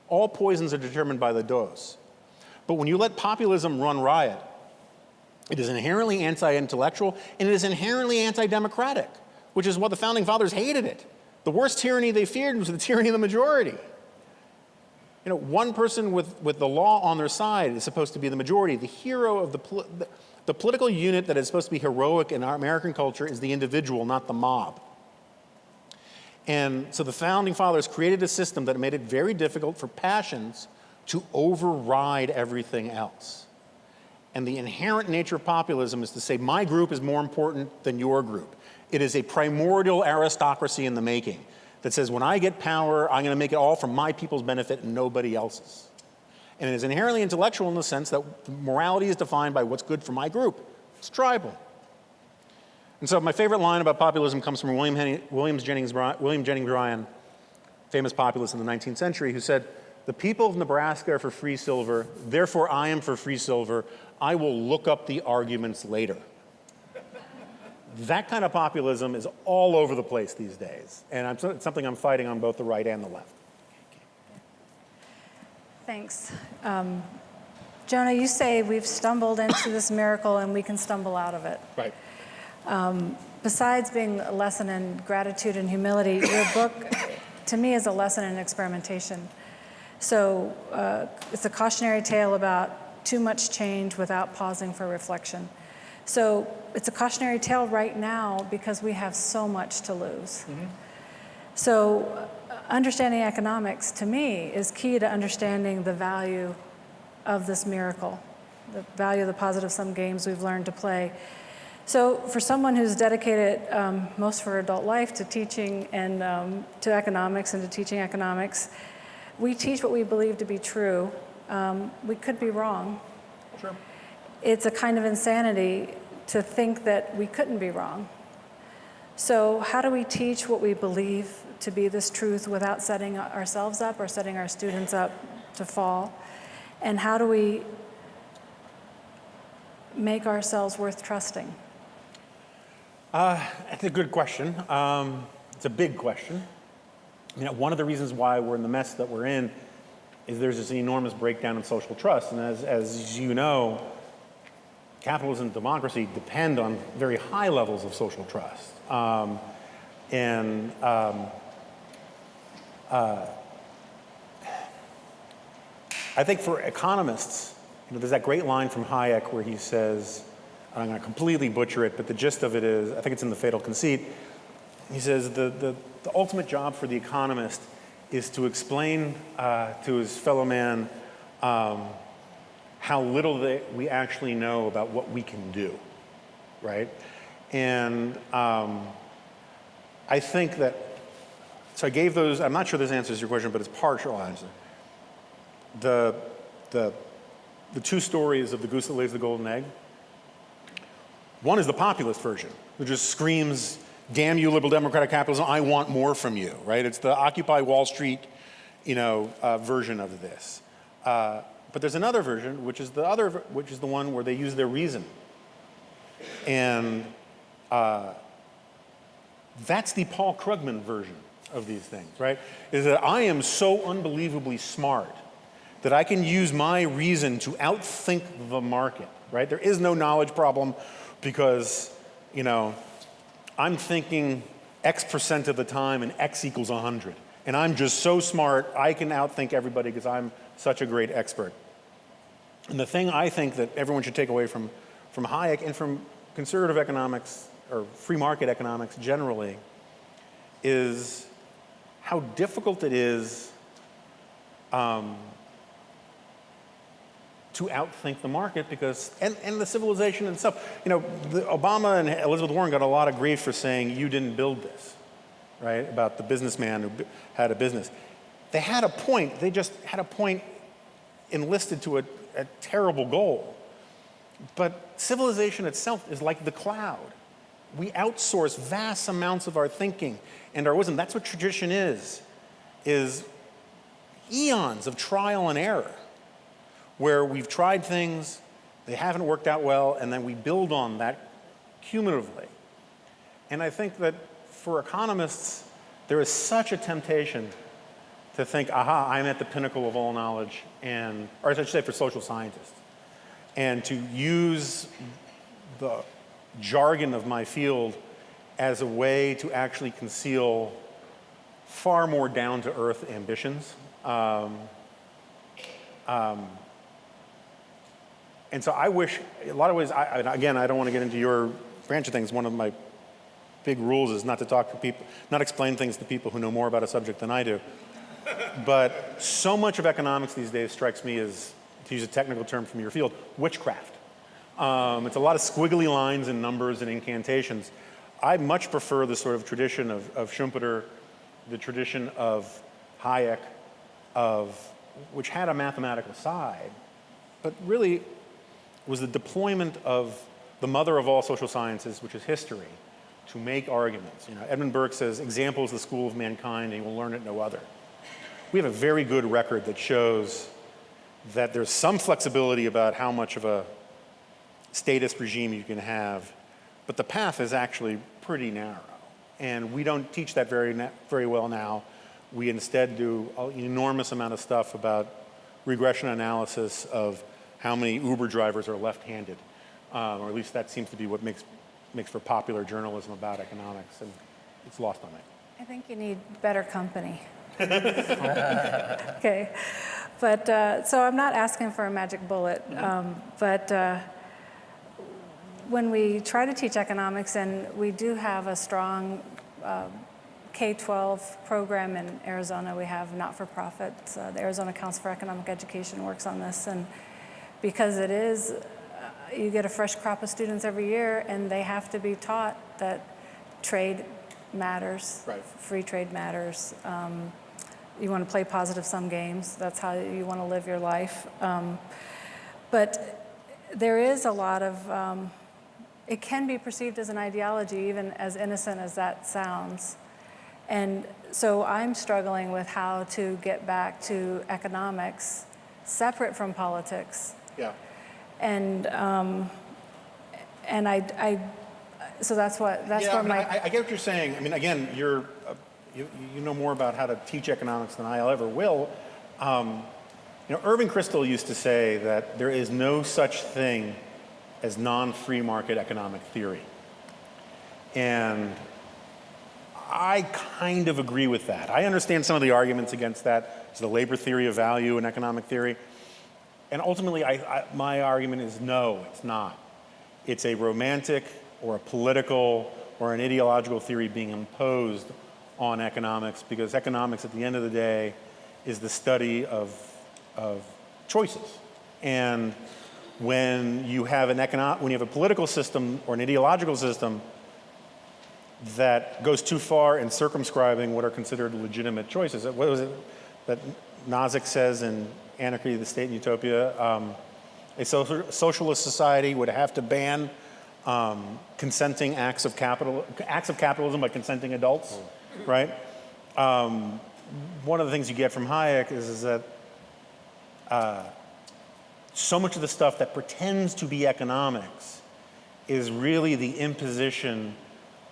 All poisons are determined by the dose. But when you let populism run riot, it is inherently anti-intellectual and it is inherently anti-democratic, which is what the Founding Fathers hated it. The worst tyranny they feared was the tyranny of the majority. You know, one person with the law on their side is supposed to be the majority. The hero of the political unit that is supposed to be heroic in our American culture is the individual, not the mob. And so the Founding Fathers created a system that made it very difficult for passions to override everything else. And the inherent nature of populism is to say, my group is more important than your group. It is a primordial aristocracy in the making that says, when I get power, I'm going to make it all for my people's benefit and nobody else's. And it is inherently intellectual in the sense that morality is defined by what's good for my group. It's tribal. And so my favorite line about populism comes from William Jennings Bryan, famous populist in the 19th century, who said, "The people of Nebraska are for free silver, therefore I am for free silver. I will look up the arguments later. That kind of populism is all over the place these days, and it's something I'm fighting on both the right and the left. Thanks. Jonah, you say we've stumbled into this miracle and we can stumble out of it. Right. Besides being a lesson in gratitude and humility, your book, to me, is a lesson in experimentation. So it's a cautionary tale about too much change without pausing for reflection. So it's a cautionary tale right now because we have so much to lose. Mm-hmm. So understanding economics, to me, is key to understanding the value of this miracle, the value of the positive sum games we've learned to play. So for someone who's dedicated most of her adult life to teaching and to economics and to teaching economics, we teach what we believe to be true. We could be wrong. Sure. It's a kind of insanity to think that we couldn't be wrong. So how do we teach what we believe to be this truth without setting ourselves up or setting our students up to fall? And how do we make ourselves worth trusting? That's a good question. It's a big question. You know, one of the reasons why we're in the mess that we're in is there's this enormous breakdown in social trust. And as you know, capitalism and democracy depend on very high levels of social trust. I think for economists, you know, there's that great line from Hayek where he says, and I'm going to completely butcher it, but the gist of it is, I think it's in The Fatal Conceit, he says the ultimate job for the economist is to explain to his fellow man how little we actually know about what we can do, right? And I think that, so I gave those, I'm not sure this answers your question, but it's partial answer. The two stories of the goose that lays the golden egg. One is the populist version, which just screams, damn you liberal democratic capitalism, I want more from you, right? It's the Occupy Wall Street, version of this. But there's another version, which is the one where they use their reason. And that's the Paul Krugman version of these things, right? Is that I am so unbelievably smart that I can use my reason to outthink the market, right? There is no knowledge problem because, I'm thinking X% of the time and X equals 100. And I'm just so smart, I can outthink everybody because I'm such a great expert. And the thing I think that everyone should take away from Hayek and from conservative economics or free market economics generally is how difficult it is to outthink the market because, and the civilization itself. Obama and Elizabeth Warren got a lot of grief for saying, you didn't build this, right? About the businessman who had a business. They had a point, they just had a point enlisted to a terrible goal. But civilization itself is like the cloud. We outsource vast amounts of our thinking and our wisdom. That's what tradition is eons of trial and error, where we've tried things, they haven't worked out well, and then we build on that cumulatively. And I think that for economists, there is such a temptation to think, aha, I'm at the pinnacle of all knowledge, or I should say for social scientists, and to use the jargon of my field as a way to actually conceal far more down-to-earth ambitions. And so I wish, in a lot of ways, again, I don't want to get into your branch of things. One of my big rules is not to talk to people, not explain things to people who know more about a subject than I do. But so much of economics these days strikes me as, to use a technical term from your field, witchcraft. It's a lot of squiggly lines and numbers and incantations. I much prefer the sort of tradition of Schumpeter, the tradition of Hayek, which had a mathematical side, but really was the deployment of the mother of all social sciences, which is history, to make arguments. Edmund Burke says, example is the school of mankind, and you will learn it no other. We have a very good record that shows that there's some flexibility about how much of a statist regime you can have, but the path is actually pretty narrow. And we don't teach that very well now. We instead do an enormous amount of stuff about regression analysis of how many Uber drivers are left-handed, or at least that seems to be what makes for popular journalism about economics, and it's lost on me. I think you need better company. Okay, but so I'm not asking for a magic bullet, but when we try to teach economics, and we do have a strong K-12 program in Arizona, we have not-for-profits. The Arizona Council for Economic Education works on this, and because it is, you get a fresh crop of students every year, and they have to be taught that trade matters, right. Free trade matters. You want to play positive-sum games. That's how you want to live your life. But there is a lot of, it can be perceived as an ideology, even as innocent as that sounds. And so I'm struggling with how to get back to economics separate from politics. Yeah. And so that's where my... I get what you're saying. I mean, again, you know more about how to teach economics than I ever will. Irving Kristol used to say that there is no such thing as non-free market economic theory. And I kind of agree with that. I understand some of the arguments against that. It's the labor theory of value and economic theory. And ultimately, my argument is no, it's not. It's a romantic or a political or an ideological theory being imposed on economics, because economics at the end of the day is the study of choices. And when you have a political system or an ideological system that goes too far in circumscribing what are considered legitimate choices, what was it that Nozick says in Anarchy of the State and Utopia? A socialist society would have to ban consenting acts of capitalism by consenting adults, right? One of the things you get from Hayek is that so much of the stuff that pretends to be economics is really the imposition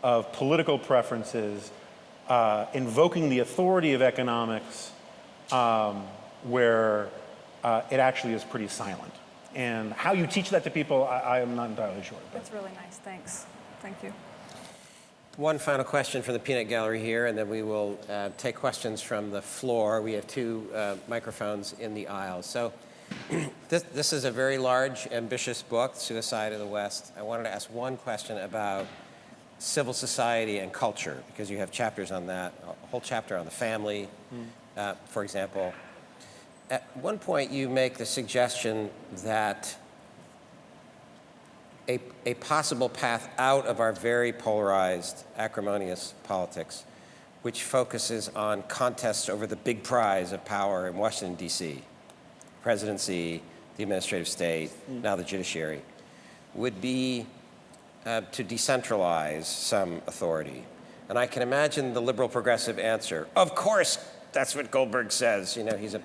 of political preferences, invoking the authority of economics, where it actually is pretty silent. And how you teach that to people, I am not entirely sure. That's really nice, thanks. Thank you. One final question from the peanut gallery here, and then we will take questions from the floor. We have two microphones in the aisle. So this is a very large, ambitious book, Suicide of the West. I wanted to ask one question about civil society and culture, because you have chapters on that, a whole chapter on the family, for example. At one point, you make the suggestion that a possible path out of our very polarized, acrimonious politics, which focuses on contests over the big prize of power in Washington, D.C., presidency, the administrative state, now the judiciary, would be to decentralize some authority. And I can imagine the liberal progressive answer, of course, that's what Goldberg says. He's a...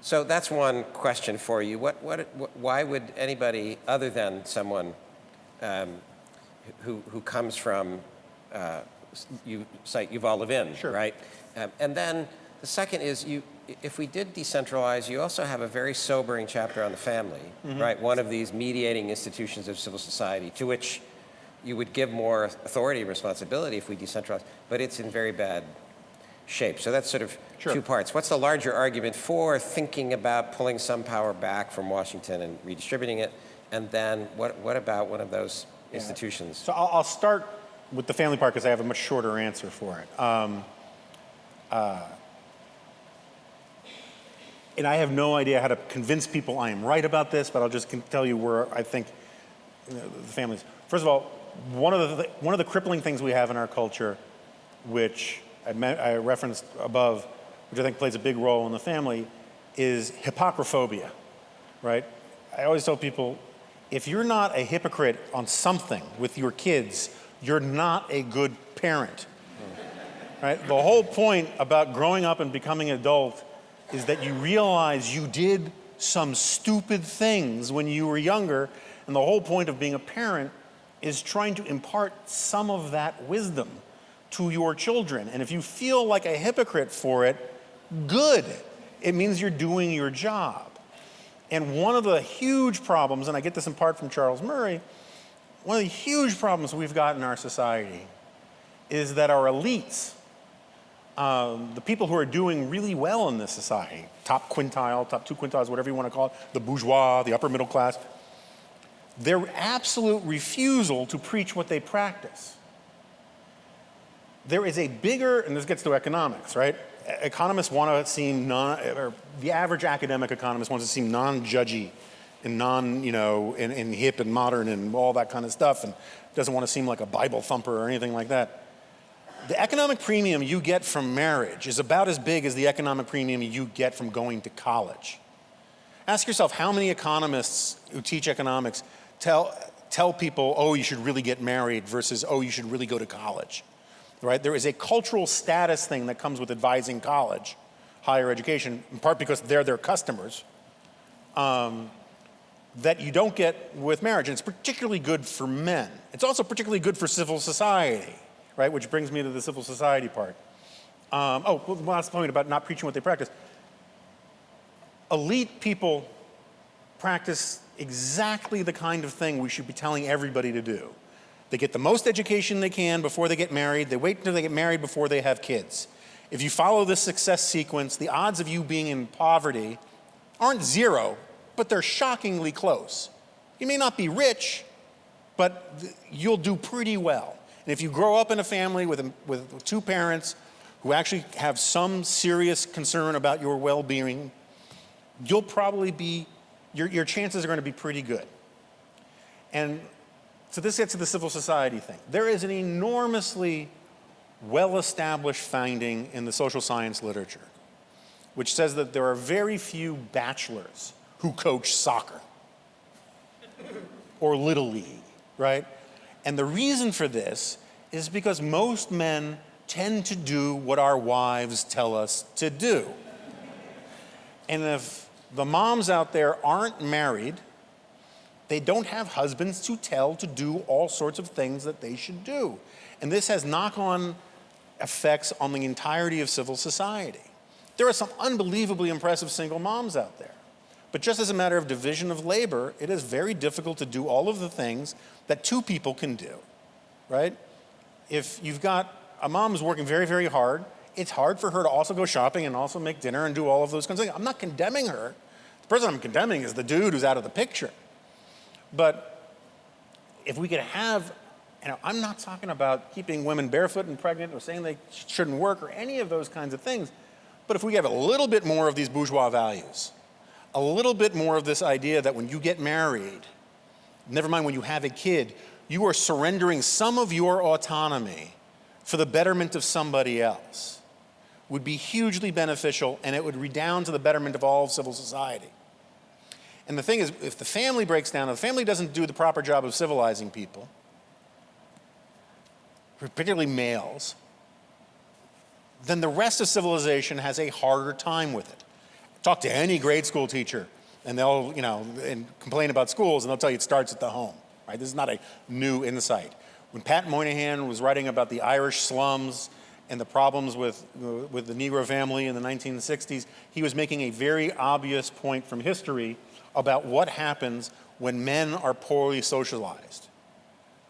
So that's one question for you. Why would anybody other than someone who comes from, you cite Yuval Levin, sure. Right? And then the second is, if we did decentralize, you also have a very sobering chapter on the family, right? One of these mediating institutions of civil society to which you would give more authority and responsibility if we decentralize, but it's in very bad shape. So that's sort of two parts. What's the larger argument for thinking about pulling some power back from Washington and redistributing it? And then what about one of those institutions? So I'll start with the family part because I have a much shorter answer for it. And I have no idea how to convince people I am right about this, but I'll just tell you where I think the families. First of all, one of the crippling things we have in our culture, which I referenced above, which I think plays a big role in the family, is hypocriphobia, right? I always tell people, if you're not a hypocrite on something with your kids, you're not a good parent, right? The whole point about growing up and becoming an adult is that you realize you did some stupid things when you were younger, And the whole point of being a parent is trying to impart some of that wisdom to your children. And if you feel like a hypocrite for it, good. It means you're doing your job. And one of the huge problems, and I get this in part from Charles Murray, one of the huge problems we've got in our society is that our elites, the people who are doing really well in this society, top quintile, top 2 quintiles, whatever you want to call it, the bourgeois, the upper middle class, their absolute refusal to preach what they practice. There is a bigger, and this gets to economics, right? Economists want to seem or the average academic economist wants to seem non-judgy and and hip and modern and all that kind of stuff, and doesn't want to seem like a Bible thumper or anything like that. The economic premium you get from marriage is about as big as the economic premium you get from going to college. Ask yourself how many economists who teach economics tell people, oh, you should really get married versus, oh, you should really go to college, right? There is a cultural status thing that comes with advising college, higher education, in part because they're their customers, that you don't get with marriage. And it's particularly good for men. It's also particularly good for civil society, right? Which brings me to the civil society part. Last point about not preaching what they practice. Elite people practice exactly the kind of thing we should be telling everybody to do. They get the most education they can before they get married. They wait until they get married before they have kids. If you follow this success sequence, the odds of you being in poverty aren't zero, but they're shockingly close. You may not be rich, but you'll do pretty well. And if you grow up in a family with two parents who actually have some serious concern about your well-being, you'll probably be, your chances are going to be pretty good. And so this gets to the civil society thing. There is an enormously well-established finding in the social science literature, which says that there are very few bachelors who coach soccer or Little League, right? And the reason for this is because most men tend to do what our wives tell us to do. And if the moms out there aren't married, they don't have husbands to tell to do all sorts of things that they should do. And this has knock-on effects on the entirety of civil society. There are some unbelievably impressive single moms out there. But just as a matter of division of labor, it is very difficult to do all of the things that two people can do, right? If you've got a mom who's working very, very hard, it's hard for her to also go shopping and also make dinner and do all of those kinds of things. I'm not condemning her. The person I'm condemning is the dude who's out of the picture. But if we could have, I'm not talking about keeping women barefoot and pregnant or saying they shouldn't work or any of those kinds of things, but if we have a little bit more of these bourgeois values, a little bit more of this idea that when you get married, never mind when you have a kid, you are surrendering some of your autonomy for the betterment of somebody else, would be hugely beneficial, and it would redound to the betterment of all of civil society. And the thing is, if the family breaks down, if the family doesn't do the proper job of civilizing people, particularly males, then the rest of civilization has a harder time with it. Talk to any grade school teacher, and they'll, and complain about schools, and they'll tell you it starts at the home, right? This is not a new insight. When Pat Moynihan was writing about the Irish slums and the problems with the Negro family in the 1960s, he was making a very obvious point from history about what happens when men are poorly socialized.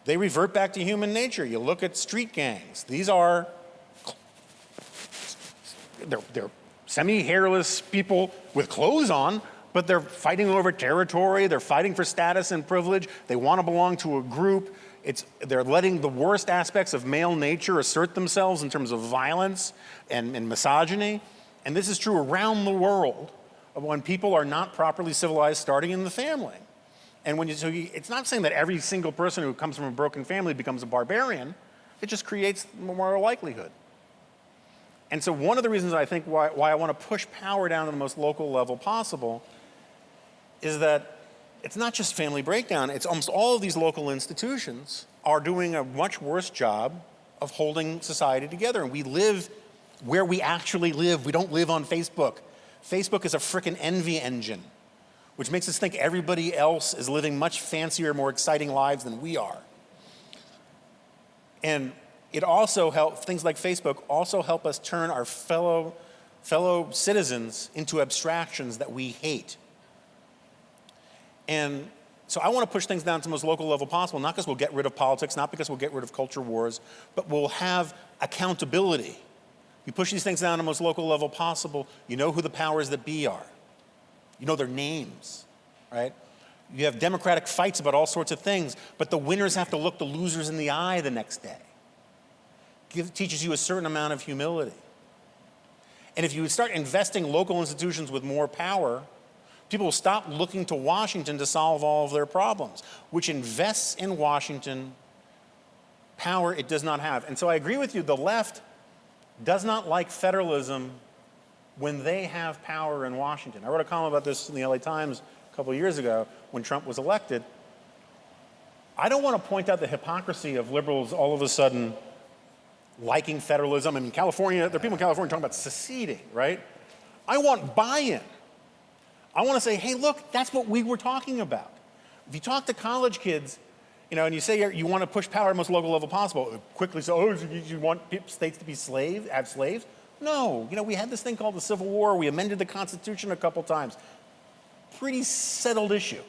They revert back to human nature. You look at street gangs. These are, they're semi-hairless people with clothes on, but they're fighting over territory. They're fighting for status and privilege. They want to belong to a group. They're letting the worst aspects of male nature assert themselves in terms of violence and misogyny. And this is true around the world of when people are not properly civilized, starting in the family. And it's not saying that every single person who comes from a broken family becomes a barbarian. It just creates more likelihood. And so one of the reasons I think why I want to push power down to the most local level possible is that it's not just family breakdown, it's almost all of these local institutions are doing a much worse job of holding society together. And we live where we actually live. We don't live on Facebook. Facebook is a frickin' envy engine. which makes us think everybody else is living much fancier, more exciting lives than we are. And it also helps, things like Facebook also help us turn our fellow citizens into abstractions that we hate. And so I want to push things down to the most local level possible, not because we'll get rid of politics, not because we'll get rid of culture wars, but we'll have accountability. You push these things down to the most local level possible, you know who the powers that be are. You know their names, right? You have democratic fights about all sorts of things, but the winners have to look the losers in the eye the next day. Teaches you a certain amount of humility. And if you start investing local institutions with more power, people will stop looking to Washington to solve all of their problems, which invests in Washington power it does not have. And so I agree with you, the left does not like federalism when they have power in Washington. I wrote a column about this in the LA Times a couple of years ago when Trump was elected. I don't want to point out the hypocrisy of liberals all of a sudden liking federalism. I mean, California, there are people in California talking about seceding, right? I want buy-in. I want to say, hey, look, that's what we were talking about. If you talk to college kids, you know, and you say you want to push power at the most local level possible, quickly say, oh, you want states to be have slaves? No, you know, we had this thing called the Civil War. We amended the Constitution a couple times. Pretty settled issue.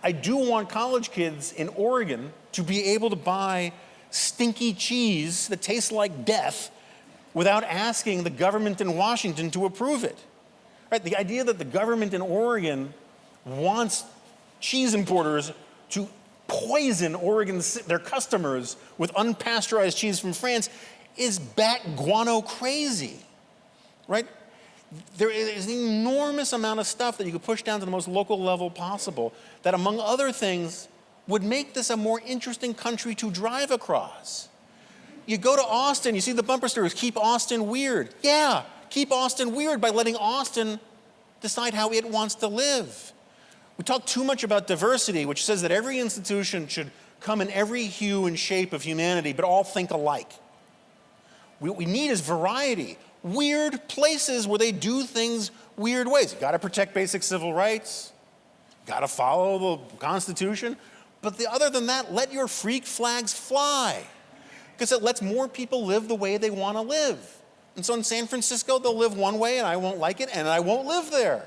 I do want college kids in Oregon to be able to buy stinky cheese that tastes like death without asking the government in Washington to approve it. Right? The idea that the government in Oregon wants cheese importers to poison their customers with unpasteurized cheese from France is bat guano crazy, right? There is an enormous amount of stuff that you could push down to the most local level possible that, among other things, would make this a more interesting country to drive across. You go to Austin, you see the bumper stickers, keep Austin weird. Yeah, keep Austin weird by letting Austin decide how it wants to live. We talk too much about diversity, which says that every institution should come in every hue and shape of humanity, but all think alike. What we need is variety. Weird places where they do things weird ways. You gotta protect basic civil rights. You gotta follow the Constitution. But other than that, let your freak flags fly. Because it lets more people live the way they wanna live. And so in San Francisco, they'll live one way and I won't like it and I won't live there.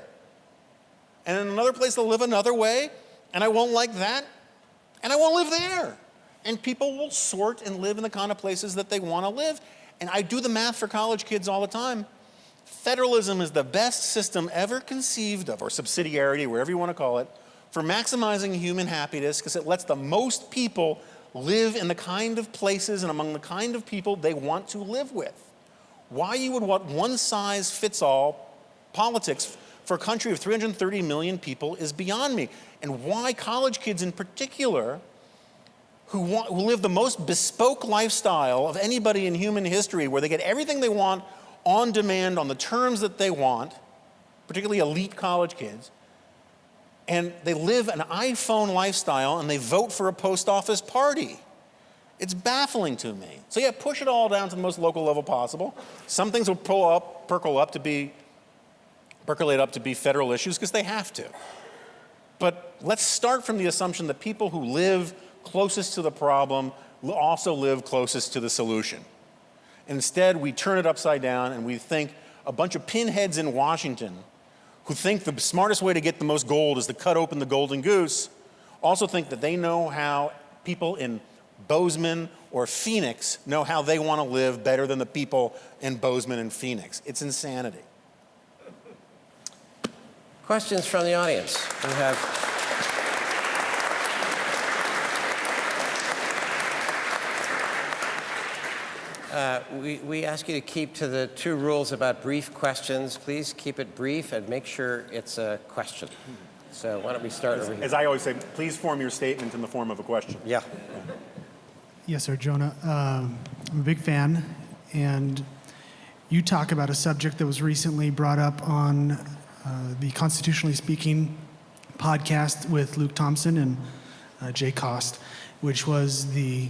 And in another place, they'll live another way and I won't like that and I won't live there. And people will sort and live in the kind of places that they wanna live. And I do the math for college kids all the time. Federalism is the best system ever conceived of, or subsidiarity, wherever you want to call it, for maximizing human happiness because it lets the most people live in the kind of places and among the kind of people they want to live with. Why you would want one-size-fits-all politics for a country of 330 million people is beyond me. And why college kids in particular, who live the most bespoke lifestyle of anybody in human history, where they get everything they want on demand on the terms that they want, particularly elite college kids, and they live an iPhone lifestyle and they vote for a post office party. It's baffling to me. So yeah, push it all down to the most local level possible. Some things will percolate up to be federal issues because they have to. But let's start from the assumption that people who live closest to the problem also live closest to the solution. Instead, we turn it upside down and we think a bunch of pinheads in Washington who think the smartest way to get the most gold is to cut open the golden goose also think that they know how people in Bozeman or Phoenix know how they want to live better than the people in Bozeman and Phoenix. It's insanity. Questions from the audience? We have we ask you to keep to the 2 rules about brief questions. Please keep it brief and make sure it's a question. So why don't we start over here? As I always say, please form your statement in the form of a question. Yeah. Yes, sir, Jonah. I'm a big fan, and you talk about a subject that was recently brought up on the Constitutionally Speaking podcast with Luke Thompson and Jay Cost, which was the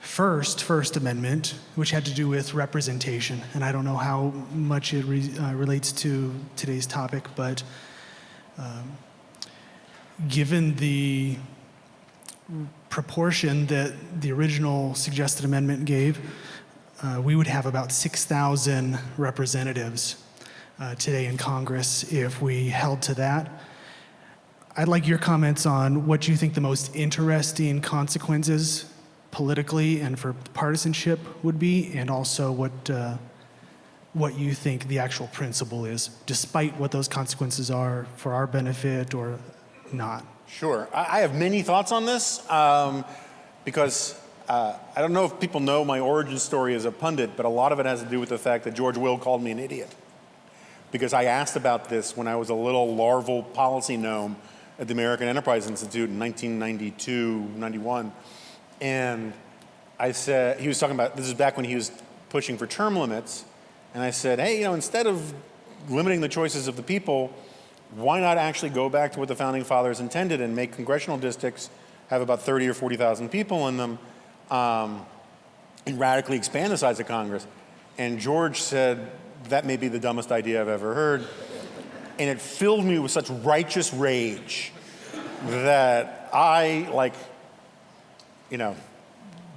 First Amendment, which had to do with representation. And I don't know how much it relates to today's topic, but Given the proportion that the original suggested amendment gave, we would have about 6,000 representatives today in Congress if we held to that. I'd like your comments on what you think the most interesting consequences politically and for partisanship would be, and also what you think the actual principle is, despite what those consequences are for our benefit or not. Sure. I have many thoughts on this because I don't know if people know my origin story as a pundit, but a lot of it has to do with the fact that George Will called me an idiot. Because I asked about this when I was a little larval policy gnome at the American Enterprise Institute in 1992, 91. And I said, he was talking about, this is back when he was pushing for term limits. And I said, hey, instead of limiting the choices of the people, why not actually go back to what the Founding Fathers intended and make congressional districts have about 30 or 40,000 people in them and radically expand the size of Congress? And George said, that may be the dumbest idea I've ever heard. And it filled me with such righteous rage that I,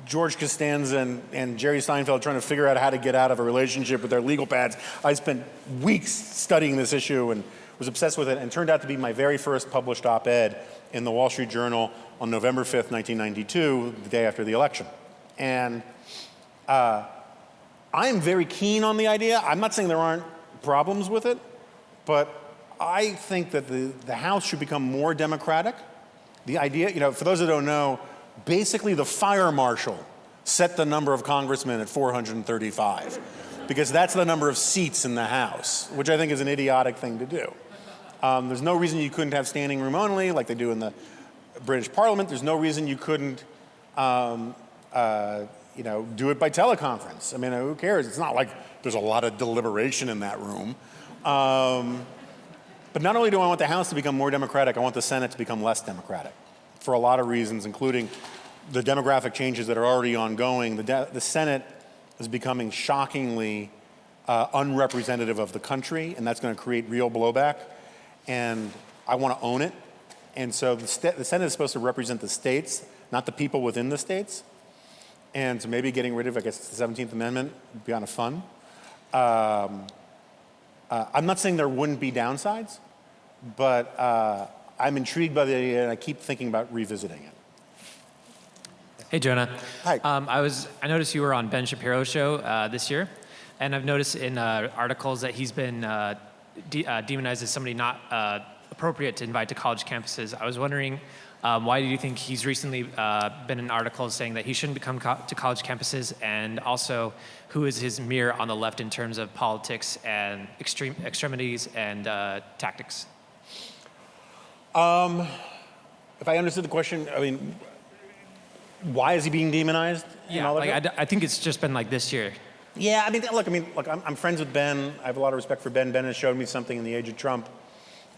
George Costanza and Jerry Seinfeld trying to figure out how to get out of a relationship with their legal pads. I spent weeks studying this issue and was obsessed with it, and turned out to be my very first published op-ed in the Wall Street Journal on November 5th, 1992, the day after the election. And I am very keen on the idea. I'm not saying there aren't problems with it, but I think that the House should become more democratic. The idea, for those that don't know, basically the fire marshal set the number of congressmen at 435 because that's the number of seats in the House, which I think is an idiotic thing to do. There's no reason you couldn't have standing room only like they do in the British Parliament. There's no reason you couldn't do it by teleconference. I mean, who cares? It's not like there's a lot of deliberation in that room. But not only do I want the House to become more democratic, I want the Senate to become less democratic for a lot of reasons, including the demographic changes that are already ongoing. The Senate is becoming shockingly unrepresentative of the country, and that's going to create real blowback. And I want to own it. And so the Senate is supposed to represent the states, not the people within the states. And so maybe getting rid of, I guess, the 17th Amendment would be kind of fun. I'm not saying there wouldn't be downsides, but I'm intrigued by the idea, and I keep thinking about revisiting it. Hey, Jonah. Hi. I noticed you were on Ben Shapiro's show this year, and I've noticed in articles that he's been demonized as somebody not appropriate to invite to college campuses. I was wondering, why do you think he's recently been in articles saying that he shouldn't come to college campuses, and also who is his mirror on the left in terms of politics and extremities and tactics? If I understood the question, I mean, why is he being demonized? Yeah, I think it's just been like this year. Yeah, look, I'm friends with Ben. I have a lot of respect for Ben. Ben has showed me something in the age of Trump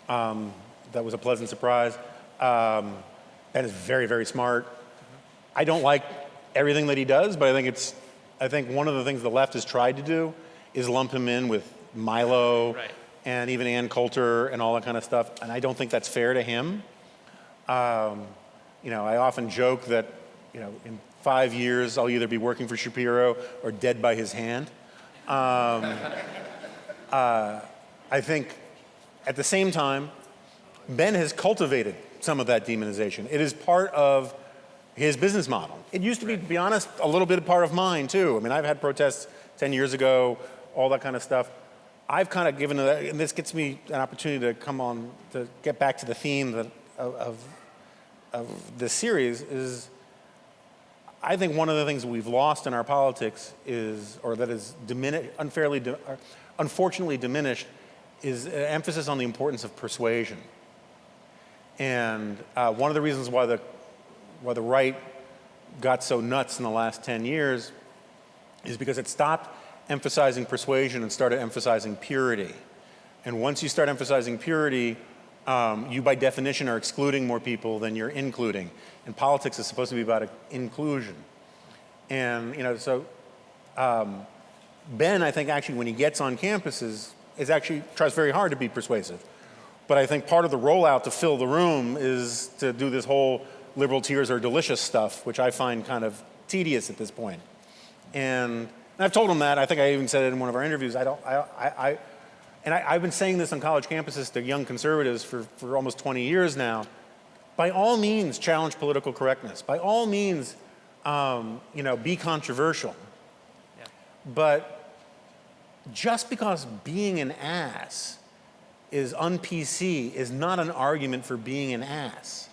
that was a pleasant surprise. Ben is very, very smart. I don't like everything that he does, but I think one of the things the left has tried to do is lump him in with Milo and even Ann Coulter and all that kind of stuff, and I don't think that's fair to him. I often joke that, in 5 years, I'll either be working for Shapiro or dead by his hand. I think at the same time, Ben has cultivated some of that demonization. It is part of his business model. It used to be be honest, a little bit part of mine too. I mean, I've had protests 10 years ago, all that kind of stuff. I've kind of given, and this gets me an opportunity to come on, to get back to the theme of this series is, I think one of the things that we've lost in our politics is, or that is unfortunately diminished, is an emphasis on the importance of persuasion. And one of the reasons why the right got so nuts in the last 10 years is because it stopped emphasizing persuasion and started emphasizing purity. And once you start emphasizing purity, you by definition are excluding more people than you're including. And politics is supposed to be about inclusion. And, Ben, I think actually when he gets on campuses, actually tries very hard to be persuasive. But I think part of the rollout to fill the room is to do this whole liberal tears are delicious stuff, which I find kind of tedious at this point. And I've told them that. I think I even said it in one of our interviews. I've been saying this on college campuses to young conservatives for almost 20 years now. By all means, challenge political correctness. By all means, be controversial. Yeah. But just because being an ass is un-PC is not an argument for being an ass.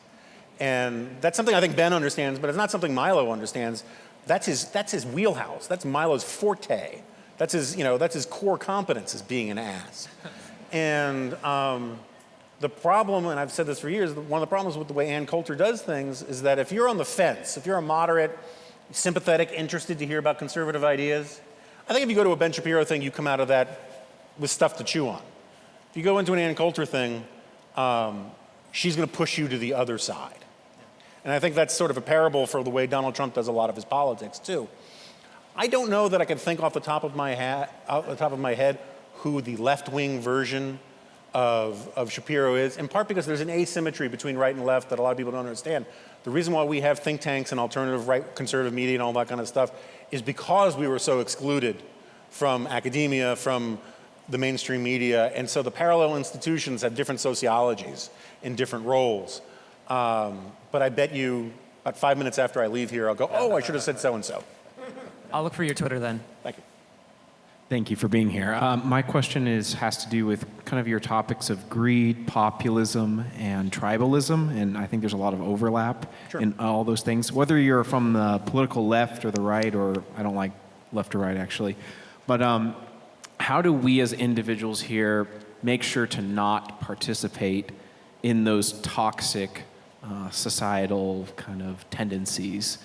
And that's something I think Ben understands, but it's not something Milo understands. That's his wheelhouse. That's Milo's forte. That's his core competence is being an ass. And the problem, and I've said this for years, one of the problems with the way Ann Coulter does things is that if you're on the fence, if you're a moderate, sympathetic, interested to hear about conservative ideas, I think if you go to a Ben Shapiro thing, you come out of that with stuff to chew on. If you go into an Ann Coulter thing, she's going to push you to the other side. And I think that's sort of a parable for the way Donald Trump does a lot of his politics, too. I don't know that I can think off the top of my head who the left-wing version of Shapiro is, in part because there's an asymmetry between right and left that a lot of people don't understand. The reason why we have think tanks and alternative right conservative media and all that kind of stuff is because we were so excluded from academia, from the mainstream media, and so the parallel institutions have different sociologies in different roles. But I bet you about 5 minutes after I leave here, I'll go, oh, I should have said so-and-so. I'll look for your Twitter then. Thank you. Thank you for being here. My question has to do with kind of your topics of greed, populism, and tribalism, and I think there's a lot of overlap in all those things. Whether you're from the political left or the right, or I don't like left or right actually, but how do we as individuals here make sure to not participate in those toxic societal kind of tendencies?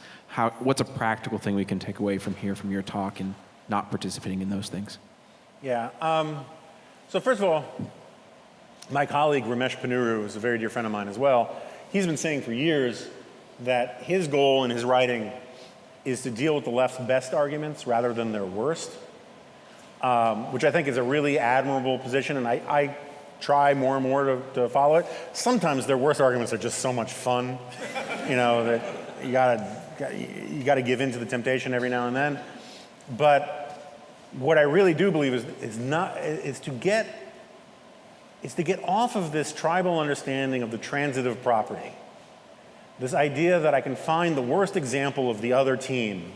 What's a practical thing we can take away from here, from your talk, and not participating in those things? Yeah. So first of all, my colleague Ramesh Ponnuru is a very dear friend of mine as well. He's been saying for years that his goal in his writing is to deal with the left's best arguments rather than their worst, which I think is a really admirable position, and I try more and more to follow it. Sometimes their worst arguments are just so much fun, that you gotta give in to the temptation every now and then. But what I really do believe is to get off of this tribal understanding of the transitive property. This idea that I can find the worst example of the other team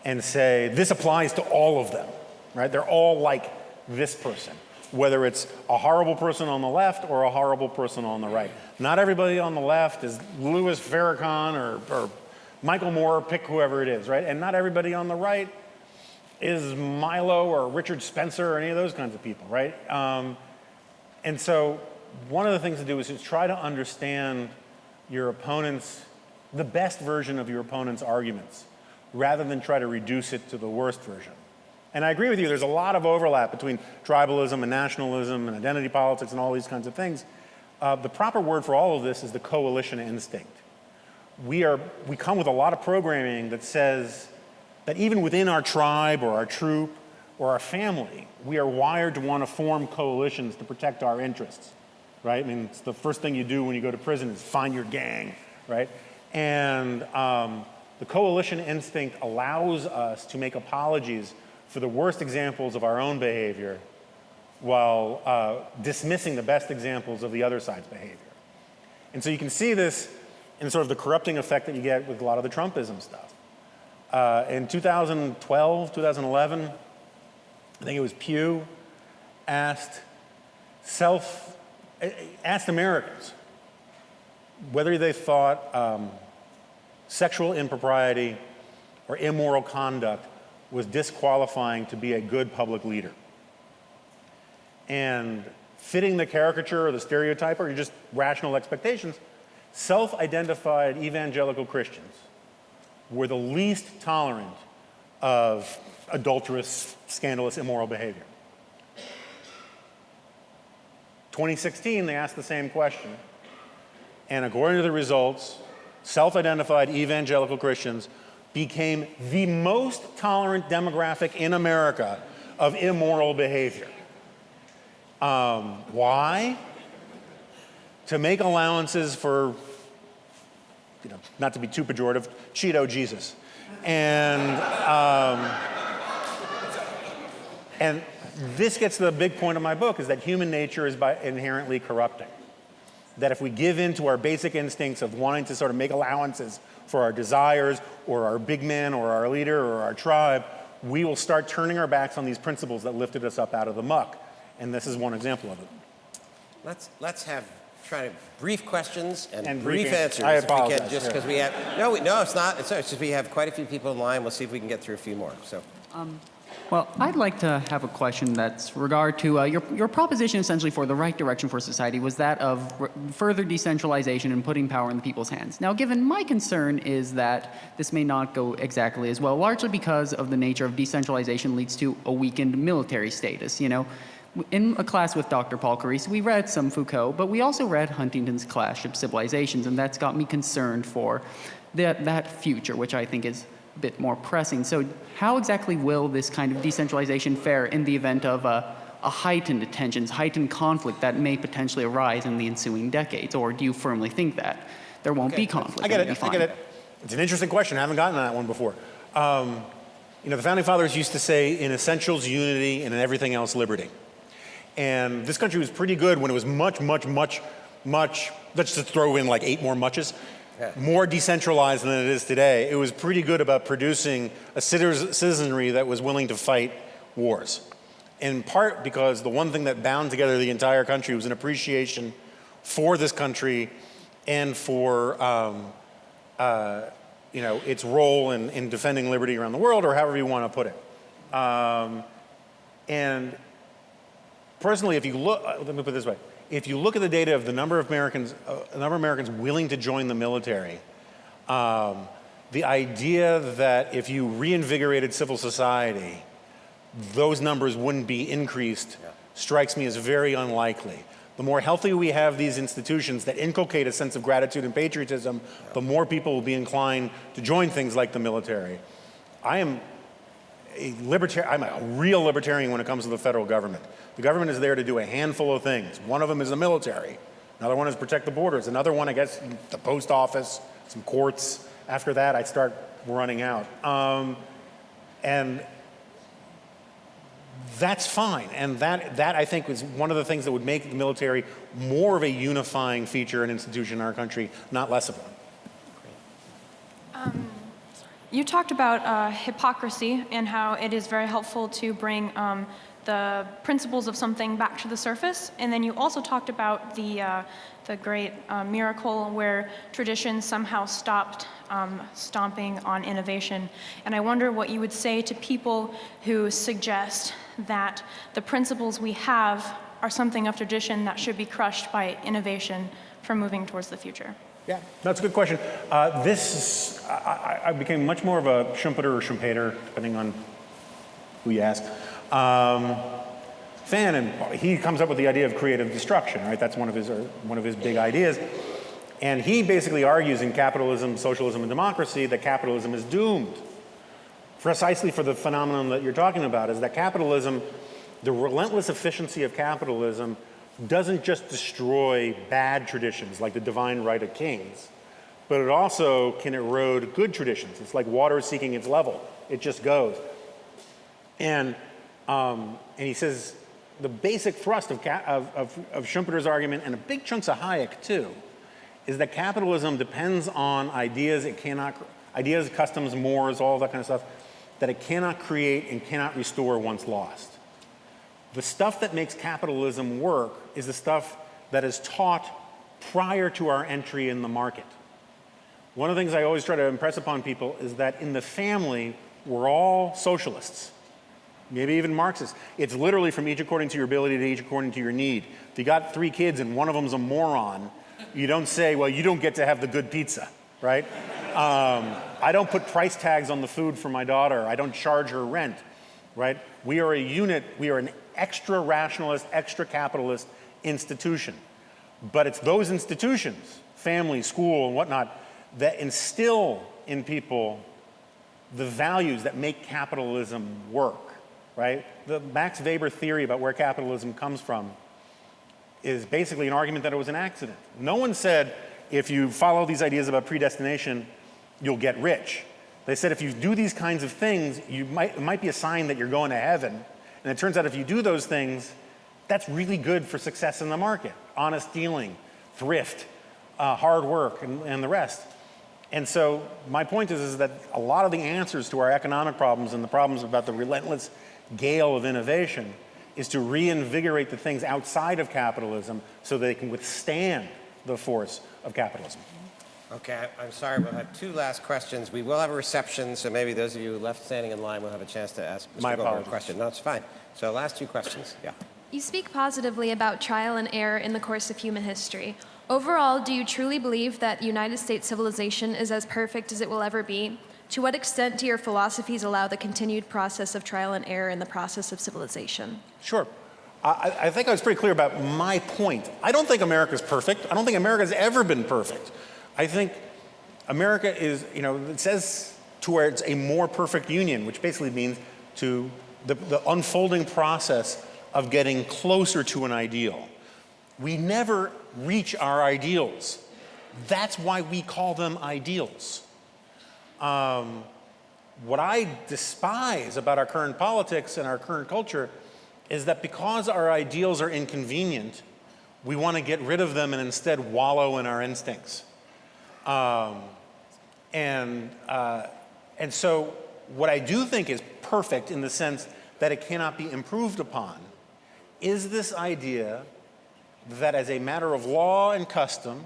and say, this applies to all of them, right? They're all like this person, whether it's a horrible person on the left or a horrible person on the right. Not everybody on the left is Louis Farrakhan or Michael Moore, pick whoever it is, right? And not everybody on the right is Milo or Richard Spencer or any of those kinds of people, right? And so one of the things to do is to try to understand the best version of your opponent's arguments, rather than try to reduce it to the worst version. And I agree with you, there's a lot of overlap between tribalism and nationalism and identity politics and all these kinds of things. The proper word for all of this is the coalition instinct. We come with a lot of programming that says that even within our tribe or our troop or our family, we are wired to want to form coalitions to protect our interests, right? I mean, it's the first thing you do when you go to prison is find your gang, right? And the coalition instinct allows us to make apologies for the worst examples of our own behavior while dismissing the best examples of the other side's behavior. And so you can see this in sort of the corrupting effect that you get with a lot of the Trumpism stuff. In 2012, 2011, I think it was Pew asked Americans whether they thought sexual impropriety or immoral conduct was disqualifying to be a good public leader. And fitting the caricature or the stereotype or just rational expectations, self-identified evangelical Christians were the least tolerant of adulterous, scandalous, immoral behavior. 2016, they asked the same question. And according to the results, self-identified evangelical Christians became the most tolerant demographic in America of immoral behavior. Why? to make allowances for, not to be too pejorative, Cheeto Jesus. And this gets to the big point of my book, is that human nature is inherently corrupting. That if we give in to our basic instincts of wanting to sort of make allowances for our desires or our big man or our leader or our tribe, we will start turning our backs on these principles that lifted us up out of the muck. And this is one example of it. Let's try to brief questions and brief answers. I apologize. If we can, just because we have no, it's not. It's just we have quite a few people in line. We'll see if we can get through a few more. So. Well, I'd like to have a question that's regard to your proposition essentially for the right direction for society was that of further decentralization and putting power in the people's hands. Now, given my concern is that this may not go exactly as well, largely because of the nature of decentralization leads to a weakened military status. In a class with Dr. Paul Carisse, we read some Foucault, but we also read Huntington's Clash of Civilizations, and that's got me concerned for that future, which I think is a bit more pressing. So how exactly will this kind of decentralization fare in the event of a heightened tensions, heightened conflict that may potentially arise in the ensuing decades? Or do you firmly think that there won't be conflict? I get it. It's an interesting question. I haven't gotten to that one before. The Founding Fathers used to say, in essentials, unity, and in everything else, liberty. And this country was pretty good when it was much, let's just throw in like 8 more muches, more decentralized than it is today. It was pretty good about producing a citizenry that was willing to fight wars. In part because the one thing that bound together the entire country was an appreciation for this country and for its role in defending liberty around the world, or however you want to put it. And personally, if you look, let me put it this way. If you look at the data of the number of Americans willing to join the military, the idea that if you reinvigorated civil society, those numbers wouldn't be increased strikes me as very unlikely. The more healthy we have these institutions that inculcate a sense of gratitude and patriotism, the more people will be inclined to join things like the military. I'm a real libertarian when it comes to the federal government. The government is there to do a handful of things. One of them is the military. Another one is protect the borders. Another one, I guess, the post office, some courts. After that, I start running out. And that's fine. And that I think is one of the things that would make the military more of a unifying feature and institution in our country, not less of one. You talked about hypocrisy and how it is very helpful to bring the principles of something back to the surface. And then you also talked about the great miracle where tradition somehow stopped stomping on innovation. And I wonder what you would say to people who suggest that the principles we have are something of tradition that should be crushed by innovation for moving towards the future. Yeah, that's a good question. I became much more of a Schumpeter or Schumpeter, depending on who you ask, fan, and he comes up with the idea of creative destruction, right? That's one of his big ideas. And he basically argues in Capitalism, Socialism, and Democracy that capitalism is doomed. Precisely for the phenomenon that you're talking about, is that capitalism, the relentless efficiency of capitalism, doesn't just destroy bad traditions like the divine right of kings, but it also can erode good traditions. It's like water seeking its level. It just goes. And he says the basic thrust of Schumpeter's argument, and a big chunks of Hayek too, is that capitalism depends on ideas, customs, mores, all that kind of stuff, that it cannot create and cannot restore once lost. The stuff that makes capitalism work is the stuff that is taught prior to our entry in the market. One of the things I always try to impress upon people is that in the family, we're all socialists, maybe even Marxists. It's literally from each according to your ability to each according to your need. If you got 3 kids and one of them's a moron, you don't say, well, you don't get to have the good pizza, right? I don't put price tags on the food for my daughter. I don't charge her rent, right? We are a unit. We are an extra rationalist, extra capitalist institution. But it's those institutions, family, school, and whatnot, that instill in people the values that make capitalism work, right? The Max Weber theory about where capitalism comes from is basically an argument that it was an accident. No one said, if you follow these ideas about predestination, you'll get rich. They said if you do these kinds of things, it might be a sign that you're going to heaven. And it turns out if you do those things, that's really good for success in the market. Honest dealing, thrift, hard work, and the rest. And so my point is that a lot of the answers to our economic problems and the problems about the relentless gale of innovation is to reinvigorate the things outside of capitalism so they can withstand the force of capitalism. Okay, I'm sorry, we'll have two last questions. We will have a reception, so maybe those of you left standing in line will have a chance to ask Mr. Goldberg a question. No, it's fine. So last two questions, yeah. You speak positively about trial and error in the course of human history. Overall, do you truly believe that United States civilization is as perfect as it will ever be? To what extent do your philosophies allow the continued process of trial and error in the process of civilization? Sure. I think I was pretty clear about my point. I don't think America's perfect. I don't think America's ever been perfect. I think America is, it says towards a more perfect union, which basically means to the unfolding process of getting closer to an ideal. We never reach our ideals. That's why we call them ideals. What I despise about our current politics and our current culture is that because our ideals are inconvenient, we want to get rid of them and instead wallow in our instincts. And so what I do think is perfect in the sense that it cannot be improved upon is this idea that as a matter of law and custom,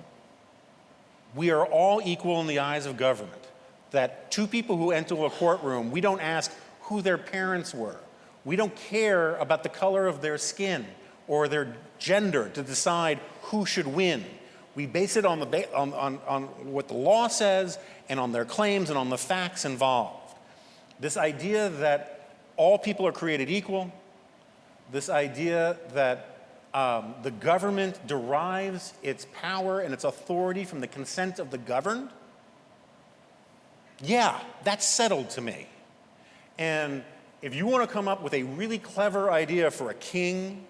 we are all equal in the eyes of government. That two people who enter a courtroom, we don't ask who their parents were. We don't care about the color of their skin or their gender to decide who should win. We base it on what the law says and on their claims and on the facts involved. This idea that all people are created equal, this idea that the government derives its power and its authority from the consent of the governed, yeah, that's settled to me. And if you want to come up with a really clever idea for a king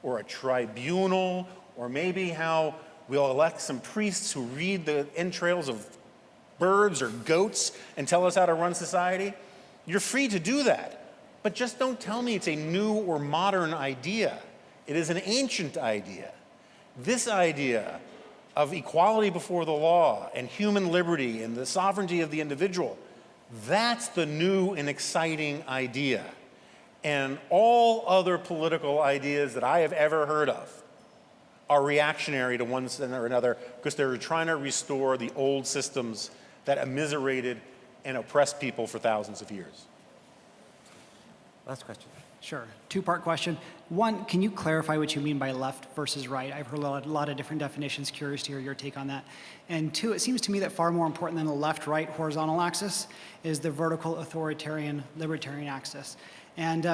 or a tribunal, or maybe how we'll elect some priests who read the entrails of birds or goats and tell us how to run society, you're free to do that. But just don't tell me it's a new or modern idea. It is an ancient idea. This idea of equality before the law and human liberty and the sovereignty of the individual, that's the new and exciting idea. And all other political ideas that I have ever heard of are reactionary to one extent or another because they're trying to restore the old systems that immiserated and oppressed people for thousands of years. Last question. Sure. Two-part question. One, can you clarify what you mean by left versus right? I've heard a lot of different definitions. Curious to hear your take on that. And two, it seems to me that far more important than the left-right horizontal axis is the vertical authoritarian libertarian axis. And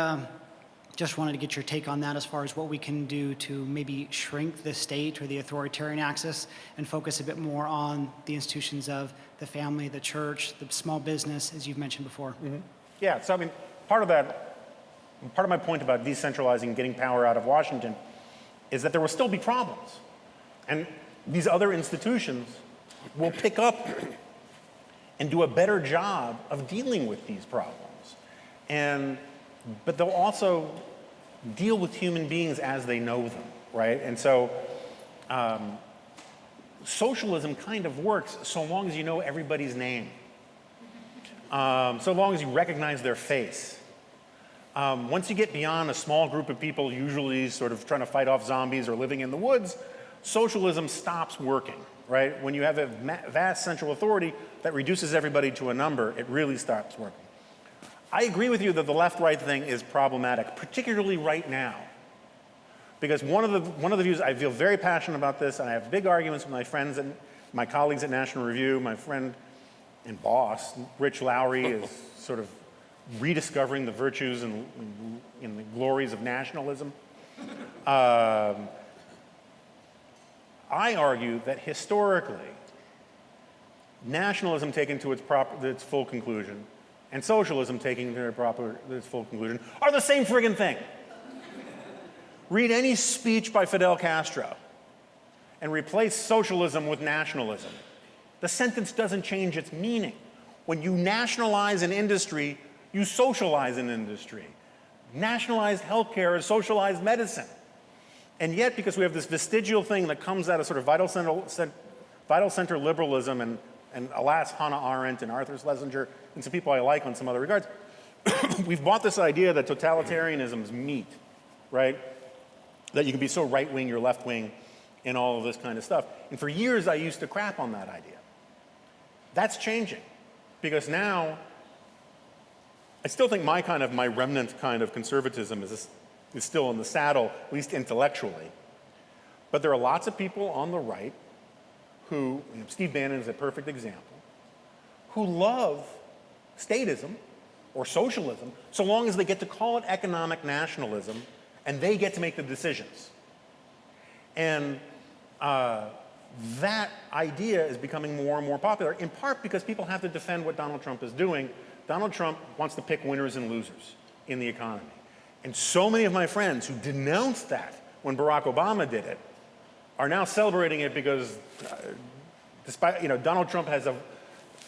just wanted to get your take on that as far as what we can do to maybe shrink the state or the authoritarian axis and focus a bit more on the institutions of the family, the church, the small business, as you've mentioned before. Mm-hmm. Yeah, so I mean, part of my point about decentralizing, getting power out of Washington, is that there will still be problems. And these other institutions will pick up and do a better job of dealing with these problems. But they'll also deal with human beings as they know them, right? And so socialism kind of works so long as you know everybody's name, so long as you recognize their face. Once you get beyond a small group of people usually sort of trying to fight off zombies or living in the woods, socialism stops working, right? When you have a vast central authority that reduces everybody to a number, it really stops working. I agree with you that the left-right thing is problematic, particularly right now. Because one of the views, I feel very passionate about this, and I have big arguments with my friends and my colleagues at National Review. My friend and boss, Rich Lowry, is sort of rediscovering the virtues and the glories of nationalism. I argue that historically, nationalism taken to its full conclusion and socialism taken to its full conclusion are the same friggin' thing. Read any speech by Fidel Castro and replace socialism with nationalism. The sentence doesn't change its meaning. When you nationalize an industry, you socialize an industry. Nationalized healthcare is socialized medicine. And yet, because we have this vestigial thing that comes out of sort of vital center liberalism and alas, Hannah Arendt and Arthur Schlesinger and some people I like on some other regards, we've bought this idea that totalitarianism is meat, right? That you can be so right-wing, you're left-wing, and all of this kind of stuff. And for years, I used to crap on that idea. That's changing, because now I still think my remnant kind of conservatism is still in the saddle, at least intellectually. But there are lots of people on the right who, Steve Bannon is a perfect example, who love statism or socialism so long as they get to call it economic nationalism and they get to make the decisions. And that idea is becoming more and more popular, in part because people have to defend what Donald Trump is doing. Donald Trump wants to pick winners and losers in the economy. And so many of my friends who denounced that when Barack Obama did it are now celebrating it because despite, Donald Trump has a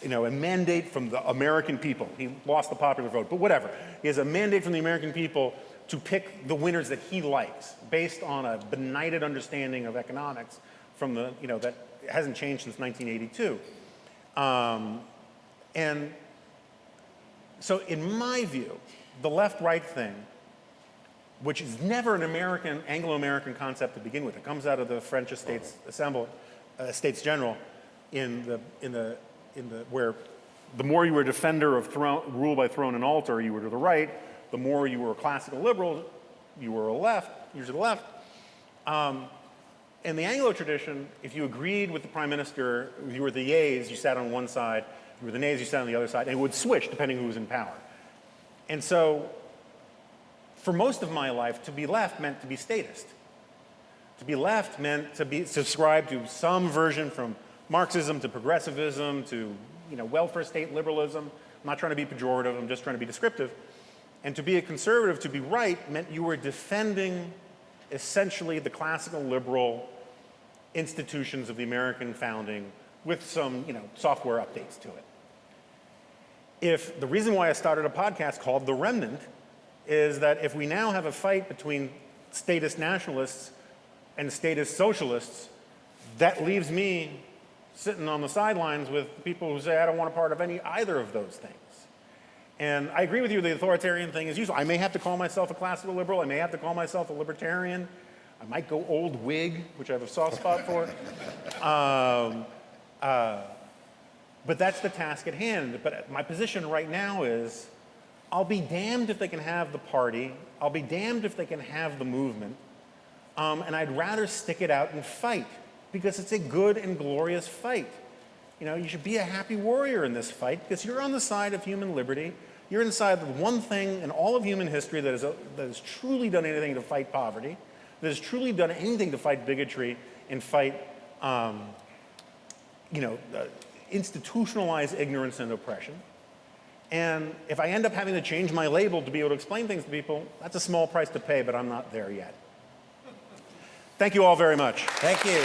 mandate from the American people. He lost the popular vote, but whatever. He has a mandate from the American people to pick the winners that he likes based on a benighted understanding of economics from that hasn't changed since 1982. And so in my view, the left-right thing, which is never an Anglo-American concept to begin with, it comes out of the French States General where the more you were a defender of rule by throne and altar, you were to the right. The more you were a classical liberal, you were to the left. In the Anglo tradition, if you agreed with the prime minister, if you were the yeas, you sat on one side. If you were the nays, you sat on the other side, and it would switch depending who was in power. And so, for most of my life, to be left meant to be statist. To be left meant to subscribe to some version from Marxism to progressivism to welfare state liberalism. I'm not trying to be pejorative, I'm just trying to be descriptive. And to be a conservative, to be right, meant you were defending essentially the classical liberal institutions of the American founding with some software updates to it. If the reason why I started a podcast called The Remnant is that if we now have a fight between statist nationalists and statist socialists, that leaves me sitting on the sidelines with people who say I don't want a part of either of those things. And I agree with you, the authoritarian thing is useful. I may have to call myself a classical liberal. I may have to call myself a libertarian. I might go old Whig, which I have a soft spot for. But that's the task at hand. But my position right now is I'll be damned if they can have the party. I'll be damned if they can have the movement. And I'd rather stick it out and fight because it's a good and glorious fight. You should be a happy warrior in this fight because you're on the side of human liberty. You're inside the one thing in all of human history that has truly done anything to fight poverty, that has truly done anything to fight bigotry and fight, institutionalized ignorance and oppression. And if I end up having to change my label to be able to explain things to people, that's a small price to pay, but I'm not there yet. Thank you all very much. Thank you.